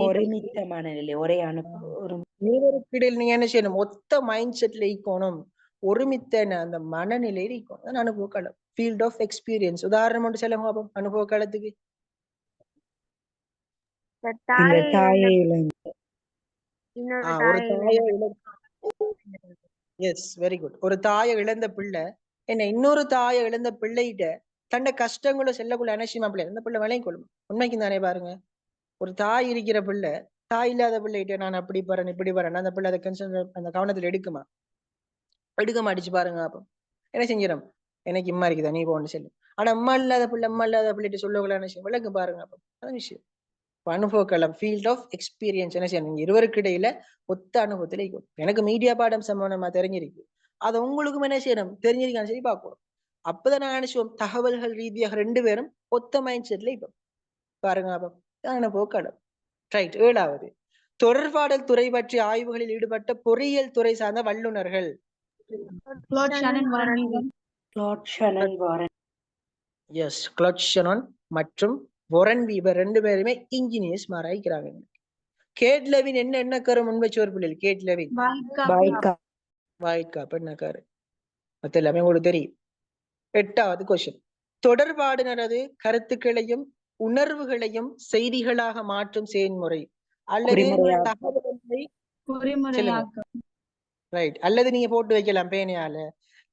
ஒருமித்த மனநிலை, ஒரே அனுபவம். இருவருக்கிடையில் நீங்க என்ன செய்யணும்? ஒத்த மைண்ட் செட்ல இருக்கணும், ஒருமித்த அந்த மனநிலையில இருக்கணும். அனுபவ களம், ஃபீல்ட் ஆஃப் எக்ஸ்பீரியன்ஸ். உதாரணம் ஒன்று சொல்லுங்க பாப்போம் அனுபவ களத்துக்கு. ஒரு தாயை எஸ், வெரி குட். ஒரு தாயை இழந்த பிள்ளை என்ன இன்னொரு தாயை இழந்த பிள்ளைகிட்ட தன்னை கஷ்டங்களோ செல்லக்குள்ள அனசியமா பிள்ளை அந்த பிள்ளை விளையும் கொள்ளும். உண்மைக்கு தானே பாருங்க. ஒரு தாய் இருக்கிற பிள்ளை தாய் இல்லாத பிள்ளைகிட்ட நான் அப்படி பாறேன் இப்படி பாறேன் அந்த பிள்ளை அதை அந்த கவனத்துல எடுக்க மாட்டிச்சு பாருங்க. அப்போ என்ன செஞ்சிடும்? எனக்கு இம்மா இருக்குதா நீ போன்னு சொல்லு. ஆனா அம்மா இல்லாத பிள்ளைகிட்ட சொல்லக்குள்ள அனசியம் விளக்கு பாருங்க. அப்போ அதான் விஷயம். அனுபவ களம், ஃபீல்ட் ஆஃப் எக்ஸ்பீரியன்ஸ். என்ன செய்யணும்? இருவருக்கு இடையில ஒத்த அனுபவத்துல இருக்கும். எனக்கு மீடியா பாடம் சம்பந்தமா தெரிஞ்சிருக்கு, அதை உங்களுக்கும் என்ன செய்யணும்? தெரிஞ்சிருக்கான்னு சொல்லி பார்க்கணும். அப்பதான் நான் நினைச்சுவோம் தகவல்கள் ரீதியாக ரெண்டு பேரும் ஒத்த மைண்ட் செட்ல இப்போ பாருங்க. அப்போ அனுபவ களம். ரைட். 7வது தொடர்பாடல் துறை பற்றிய ஆய்வுகளில் ஈடுபட்ட பொறியியல் துறை சார்ந்த வல்லுநர்கள். எஸ், கிளாட் ஷானன் மற்றும் வாரன் வீவர் ரெண்டு பேருமே இன்ஜினியர்ஸ் மாறாய்க்கிறாங்க. கேட் லெவின் என்ன கரு முன்வச்சு ஒரு பிள்ளைகள்? கேட் லெவின் வாய்க்கா பெண்ணக்காரு. மத்த எல்லாமே உங்களுக்கு தெரியும். 8வது கொஸ்டின். தொடர்பாடுனரது கருத்துக்களையும் உணர்வுகளையும் செய்திகளாக மாற்றும் செயல்முறை அல்லது தகவலை ரைட் அல்லது நீங்க போட்டு வைக்கலாம் பேனையால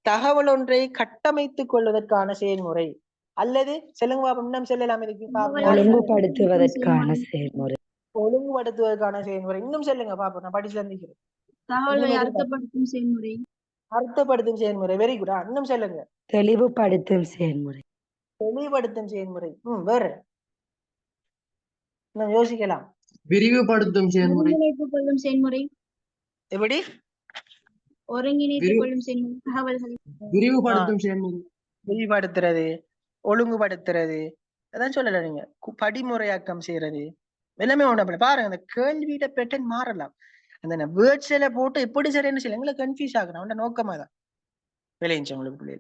தகவல் ஒன்றை கட்டமைத்துக் கொள்வதற்கான செயல்முறை அல்லது சொல்லுங்க பாப்போம். இன்னும் சொல்லலாம். இதுக்கு ஒழுங்குபடுத்துவதற்கான செயல்முறை. ஒழுங்குபடுத்துவதற்கான செயல்முறை. இன்னும் சொல்லுங்க பாப்போம். நான் படிச்சு தந்திக்கிறேன். அர்த்தப்படுத்தும் செயல்முறை. அர்த்தப்படுத்தும் செயல்முறை. Very good. இன்னும் சொல்லுங்க. தெளிவுபடுத்தும் செயல்முறை. தெளிவுபடுத்தும் செயல்முறை. வேற இன்னும் யோசிக்கலாம். விரிவுபடுத்தும் செயல்முறை. செயல்முறை. எப்படி? ஒருங்கிணைத்துக் கொள்ளும் செயல்முறை. தகவல்களை விரிவுபடுத்தும் செயல்முறை. விரிவுபடுத்துறது, ஒழுங்குபடுத்துறது, அதான் சொல்லல. நீங்க படிமுறையாக்கம் செய்யறது எல்லாமே ஒண்ணு. பாருங்க அந்த கேள்வியிட பேட்டர்ன் மாறலாம். அந்த வேர்ட்ஸ் எல்லாம் போட்டு எப்படி சரின்னு சொல்லி எங்களை கன்ஃபியூஸ் ஆகணும். அவன் நோக்கமா தான் விளைஞ்சவங்களுக்கு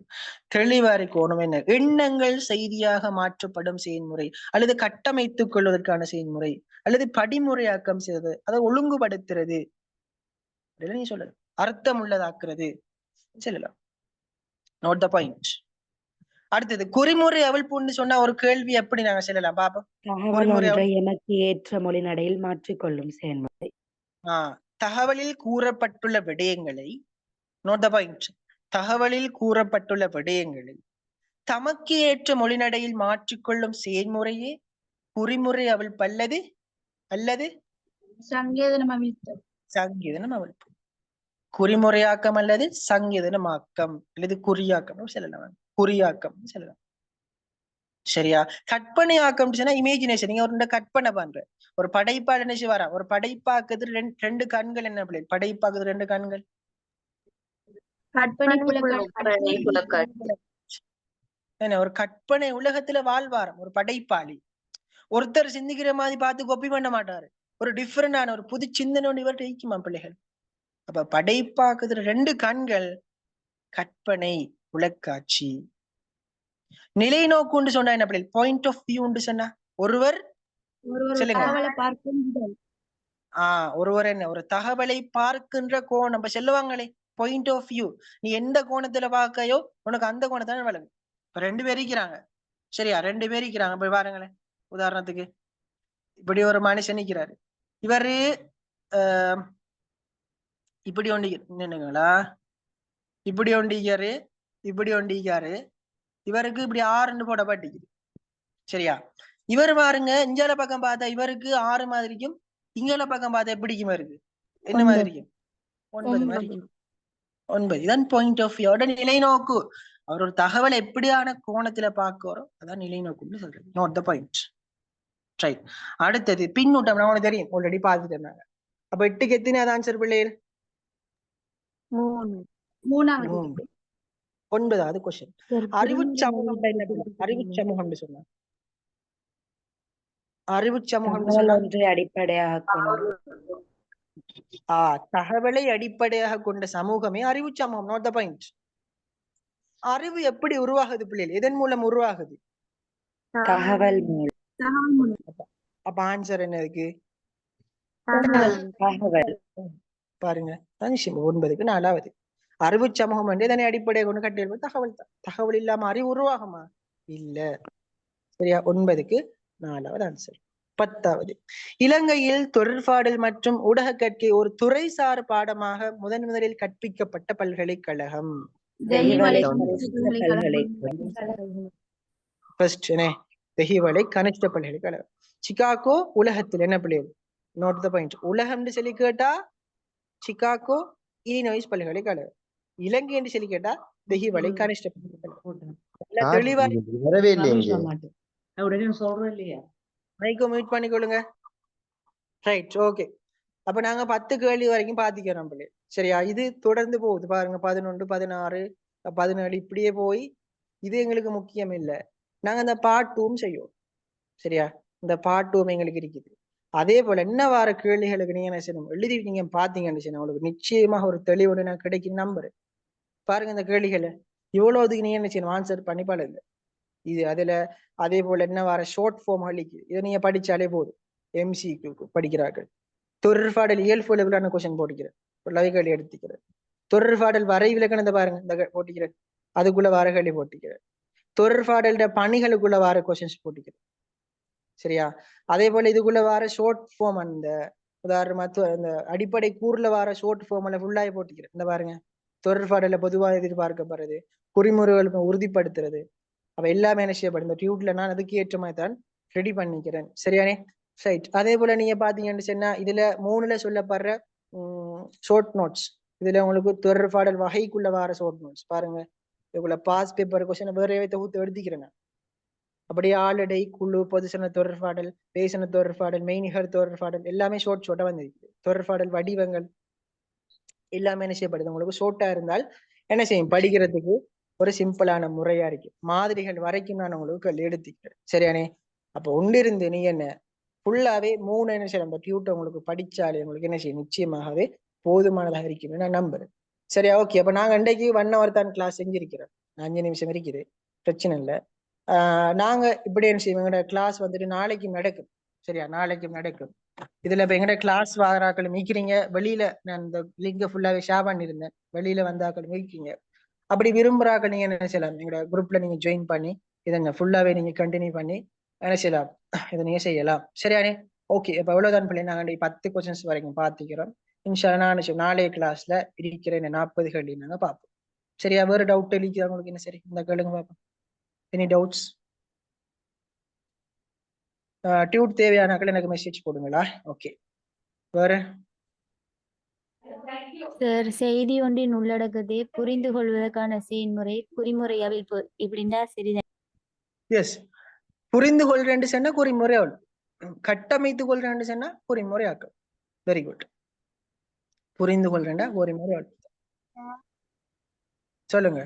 தெளிவா இருக்கணும். என்ன எண்ணங்கள் செய்தியாக மாற்றப்படும் செயல்முறை அல்லது கட்டமைத்துக் கொள்வதற்கான செயல்முறை அல்லது படிமுறையாக்கம் செய்வது, அதை ஒழுங்குபடுத்துறது, நீ சொல்லுது அர்த்தம் உள்ளதாக்குறது சொல்லலாம். Note the point. அடுத்தது குறிமுறை அவல்புன்னு சொன்னா ஒரு கேள்வி எப்படி நாங்க சொல்லலாம் பாப்போம். எனக்கு ஏற்ற மொழி நடையில் மாற்றிக்கொள்ளும் செயல்முறை. தகவலில் கூறப்பட்டுள்ள விடயங்களை நோட் த பாயிண்ட். தகவலில் கூறப்பட்டுள்ள விடயங்களை தமக்கு ஏற்ற மொழிநடையில் மாற்றிக்கொள்ளும் செயல்முறையே குறிமுறை அவல்பு அல்லது சங்கேதனம் அவிழ்த்தல். சங்கேதனம் அவல்பு. குறிமுறையாக்கம் அல்லது சங்கேதனமாக்கம் அல்லது குறியாக்கம் சொல்லலாம். குறியாக்கம் சொல்லலாம். சரியா? கற்பனை ஆக்கம் சொன்னா இமேஜினேஷன். நீங்க ஒரு கற்பனை பண்ற ஒரு படைப்பா நினைச்சு வரா. ஒரு படைப்பாக்குது ரெண்டு கண்கள். என்ன பிள்ளை படைப்பாக்குது? ரெண்டு கண்கள். என்ன ஒரு கற்பனை உலகத்துல வாழ்வாரம், ஒரு படைப்பாளி. ஒருத்தர் சிந்திக்கிற மாதிரி பார்த்து கொப்பி பண்ண மாட்டாரு. ஒரு டிஃப்ரெண்டான ஒரு புது சிந்தனை இவர்கிட்ட ஈக்குமா பிள்ளைகள். அப்ப படைப்பாக்குற 2 கண்கள், கற்பனை, உளக்காட்சி. நிலை நோக்குன்னு சொன்னா என்ன பிள்ளை? பாயிண்ட் ஆஃப் வியூன்னு சொன்னா ஒருவர் சொல்லுங்க. ஒருவர் என்ன ஒரு தகவலை பார்க்கின்ற கோணம். நம்ம சொல்லுவாங்களே பாயிண்ட் ஆஃப் வியூ. நீ எந்த கோணத்துல பார்க்கையோ உனக்கு அந்த கோணத்தான விளங்கு. இப்ப 2 பேர் இருக்கிறாங்க, சரியா? 2 பேர் இருக்கிறாங்க. போய் பாருங்களேன். உதாரணத்துக்கு இப்படி ஒரு மனுஷன் நிக்கிறாரு. இவரு இப்படி ஒண்டிங்களா, இப்படி ஒண்டிக்காரு, இப்படி ஒண்டிக்காரு. இவருக்கு இப்படி 6 போடப்பட்டிக்குது, சரியா? இவர் பாருங்க, இஞ்சால பக்கம் பார்த்தா இவருக்கு 6 மாதிரிக்கும், இங்கால பக்கம் பார்த்தா எப்படிக்கும் இருக்கு? என்ன மாதிரிக்கும்? 9 மாதிரிக்கும். 9. இதான் பாயிண்ட் ஆஃப் வியூ, நிலை நோக்கு. அவர் ஒரு தகவலை எப்படியான கோணத்துல பார்க்கிறோம், அதான் நிலை நோக்குன்னு சொல்றது. Note the point. ரைட். அடுத்தது பின்னூட்டம். நமக்கு தெரியும், ஆல்ரெடி பார்த்துட்டு இருந்தாங்க. அப்ப 8க்கு எத்தனை ஆன்சர் பிள்ளைகள்? 3. 9வது கொஸ்டின். அறிவு சமூகம் என்ன? அறிவு சமூகம் சொன்னா அறிவு சமூகம் தகவலை அடிப்படையாக கொண்ட சமூகமே அறிவு சமூகம். Note the point. அறிவு எப்படி உருவாகுது பிள்ளைகள்? எதன் மூலம் உருவாகுது? தகவல் மூலம். அப்ப ஆன்சர் என்ன இருக்கு? தகவல். பாருங்க, 9க்கு 4வது. அறிவு சமூகம் என்று இதனை அடிப்படையாக கொண்டு கட்டியிருப்பது தகவல் தான். தகவல் இல்லாம அறிவு உருவாகுமா? இல்ல. சரியா? 9க்கு 4வது ஆன்சர். 10வது. இலங்கையில் தொடர்பாடல் மற்றும் ஊடக கற்கை ஒரு துறைசார் பாடமாக முதலில் கற்பிக்கப்பட்ட பல்கலைக்கழகம். தெஹிவளை கனிஷ்ட பல்கலைக்கழகம். சிகாகோ உலகத்தில் என்ன பிள்ளைகள்? Note the point. உலகம்னு சொல்லி கேட்டா சிகாகோ இலினாய்ஸ் பல்கலைக்கழகம். இலங்கை என்று சொல்லி கேட்டா தெஹிவளை கனிஷ்ட பல்கலைக்கழகம். தெளிவா மைக்கோ மியூட் பண்ணிக்கொள்ளுங்க. Right, okay. அப்ப நாங்க 10 கேள்வி வரைக்கும் பாத்திக்கிறோம் பிள்ளை, சரியா? இது தொடர்ந்து போகுது பாருங்க. 11, 16, 17 இப்படியே போய் இது எங்களுக்கு முக்கியம் இல்லை. நாங்க இந்த பார்ட் 2 செய்வோம், சரியா? இந்த பார்ட் 2 எங்களுக்கு இருக்குது. அதே போல என்ன வார கேள்விகளுக்கு நீங்க என்ன செய்யணும், எழுதி நீங்க பாத்தீங்கன்னு சொன்னா உங்களுக்கு நிச்சயமாக ஒரு தெளிவோடு நான் கிடைக்கும் நம்புறேன். பாருங்க இந்த கேள்விகளை இவ்வளவுக்கு நீங்க என்ன செய்யணும், ஆன்சர் பண்ணி பழகுங்க. இது அதுல அதே போல என்ன வார ஷார்ட் ஃபார்ம் அழிக்குது, இதை நீங்க படிச்சாலே போதும். MCQ படிக்கிறார்கள். தொடர்பாடல் இயல்புலான கொஸ்டின் போட்டிக்கிறேன், கேள்வி எடுத்துக்கிறேன். தொடர்பாடல் வரைவிலக்கணத்தை பாருங்க, இந்த போட்டிக்கிறேன். அதுக்குள்ள வார கேள்வி போட்டிக்கிறேன். தொடர்பாடல் பணிகளுக்குள்ள வார கொஸ்டின்ஸ் போட்டிக்கிறேன், சரியா? அதே போல இதுக்குள்ள வார ஷார்ட் ஃபார்ம், அந்த உதாரணமா அந்த அடிப்படை கூறுல வார ஷார்ட் ஃபார்ம்ல ஃபுல்லாக போட்டிக்கிறேன். இந்த பாருங்க, தொடர்பாடல பொதுவாக எதிர்பார்க்கப்படுறது, குறிமுறைகளுக்கு உறுதிப்படுத்துறது, அப்ப எல்லாமே என்ன செய்யப்படும் இந்த டியூட்ல நான் அதுக்கு ஏற்ற மாதிரி தான் ரெடி பண்ணிக்கிறேன், சரியானே? ரைட். அதே போல நீங்க பாத்தீங்கன்னு சொன்னா இதுல 3ல சொல்லப்படுற ஷார்ட் நோட்ஸ், இதுல உங்களுக்கு தொடர்பாடல் வகைக்குள்ள வர ஷார்ட் நோட்ஸ் பாருங்க. இதுக்குள்ள பாஸ் பேப்பர் கொஸ்டின் வேற தொகுத்து எடுத்துக்கிறேன். அப்படியே ஆளுடை, குழு, பொதுசன தொடர்பாடல், பேசன தொடர்பாடல், மெய்நிகர் தொடர்பாடல் எல்லாமே ஷார்ட்டா வந்திருக்கு. தொடர்பாடல் வடிவங்கள் எல்லாமே என்ன செய்யப்படுது உங்களுக்கு ஷார்ட்டா இருந்தால் என்ன செய்யும், படிக்கிறதுக்கு ஒரு சிம்பிளான முறையா இருக்கு. மாதிரிகள் வரைக்கும் நான் உங்களுக்கு எடுத்துக்கிறேன், சரியானே? அப்ப ஒன்றிருந்து நீ என்ன ஃபுல்லாவே 3 என்ன செய்யலாம், அந்த டியூட்டை உங்களுக்கு படிச்சாலே உங்களுக்கு என்ன செய்யும், நிச்சயமாகவே போதுமானதாக இருக்குன்னு நான் நம்புறேன், சரியா? ஓகே. அப்ப நாங்க இன்றைக்கு 1 hour தான் கிளாஸ் செஞ்சிருக்கிறோம். 5 நிமிஷம் இருக்குது, பிரச்சனை இல்லை. நாங்க இப்படி என்ன செய்வோம், எங்களோட கிளாஸ் வந்துட்டு நாளைக்கும் நடக்கும், சரியா? நாளைக்கும் நடக்கும். இதுல இப்ப எங்கட கிளாஸ் வாராக்கள் மீக்கிறீங்க, வெளியில நான் இந்த லிங்க ஃபுல்லாவே ஷேர் பண்ணிருந்தேன், வெளியில வந்தாக்கள் மீக்கிங்க. அப்படி விரும்புறாக்கள் நீங்க என்ன செய்யலாம், எங்களோட குரூப்ல நீங்க ஜாயின் பண்ணி இதை ஃபுல்லாவே நீங்க கண்டினியூ பண்ணி என்ன செய்யலாம், இதை நீங்க செய்யலாம், சரியானே? ஓகே. இப்ப எவ்வளவுதான் பிள்ளை, நாங்க 10 கொஸ்டின்ஸ் வரைக்கும் பாத்துக்கிறோம். இன்ஷா நான் நாளைய கிளாஸ்ல இருக்கிற 40 கேள்வி நாங்க பார்ப்போம், சரியா? வேற டவுட் எழுதிக்கிறா உங்களுக்கு? என்ன சரி, இந்த கேளுங்க பார்ப்போம். Any doubts? டியூட் தேவையானாக்கள் எனக்கு மெசேஜ் போடுங்களா? ஓகே. வேற சார், செய்தி ஒன்றின் உள்ளடக்கத்தை புரிந்து கொள்வதற்கான செயல்முறை குறிமுறையாவில் இப்படின்னா சரிதான். எஸ், புரிந்து கொள்றேன்னு சொன்னா குறிமுறை ஆகும், கட்டமைத்து கொள்றேன்னு சொன்னா குறிமுறை ஆக்கும். Very good. புரிந்து கொள்றேன்டா குறிமுறை ஆகும். சொல்லுங்க.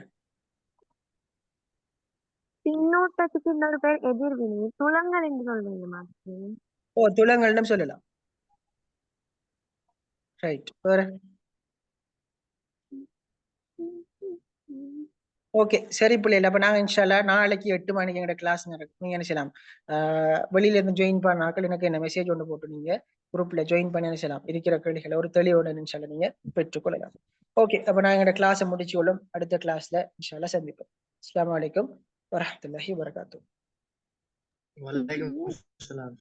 பின்னூட்டத்துக்கு இன்னொரு பேர் எதிர்வினை. துலங்கல் என்று சொல்றீங்க மாஸ்டர். ஓ, துலங்கல்னு சொல்லலாம். ரைட். வேற? ஓகே, சரி பிள்ளைல. அப்ப நாங்க இன்ஷால்லா நாளைக்கு 8 மணிக்கு எங்க கிளாஸ் நடக்கும். நீங்க என்ன செய்யலாம், வெளியில இருந்து ஜாயின் பண்ணாக்கள் எனக்கு என்ன மெசேஜ் ஒன்று போட்டு நீங்க குரூப்ல ஜாயின் பண்ணி என்ன செய்யலாம், இருக்கிற கேள்விகளை ஒரு தெளிவோட இன்ஷால்லா நீங்க பெற்றுக்கொள்ளலாம். ஓகே, அப்ப நான் எங்களோட கிளாஸை முடிச்சு கொள்ளும். அடுத்த கிளாஸ்ல இன்ஷால்லா சந்திப்போம். அஸ்ஸலாமு அலைக்கும் வரஹ்மத்துல்லாஹி வபரகாத்துஹு. வலைக்கும் அஸ்ஸலாம்.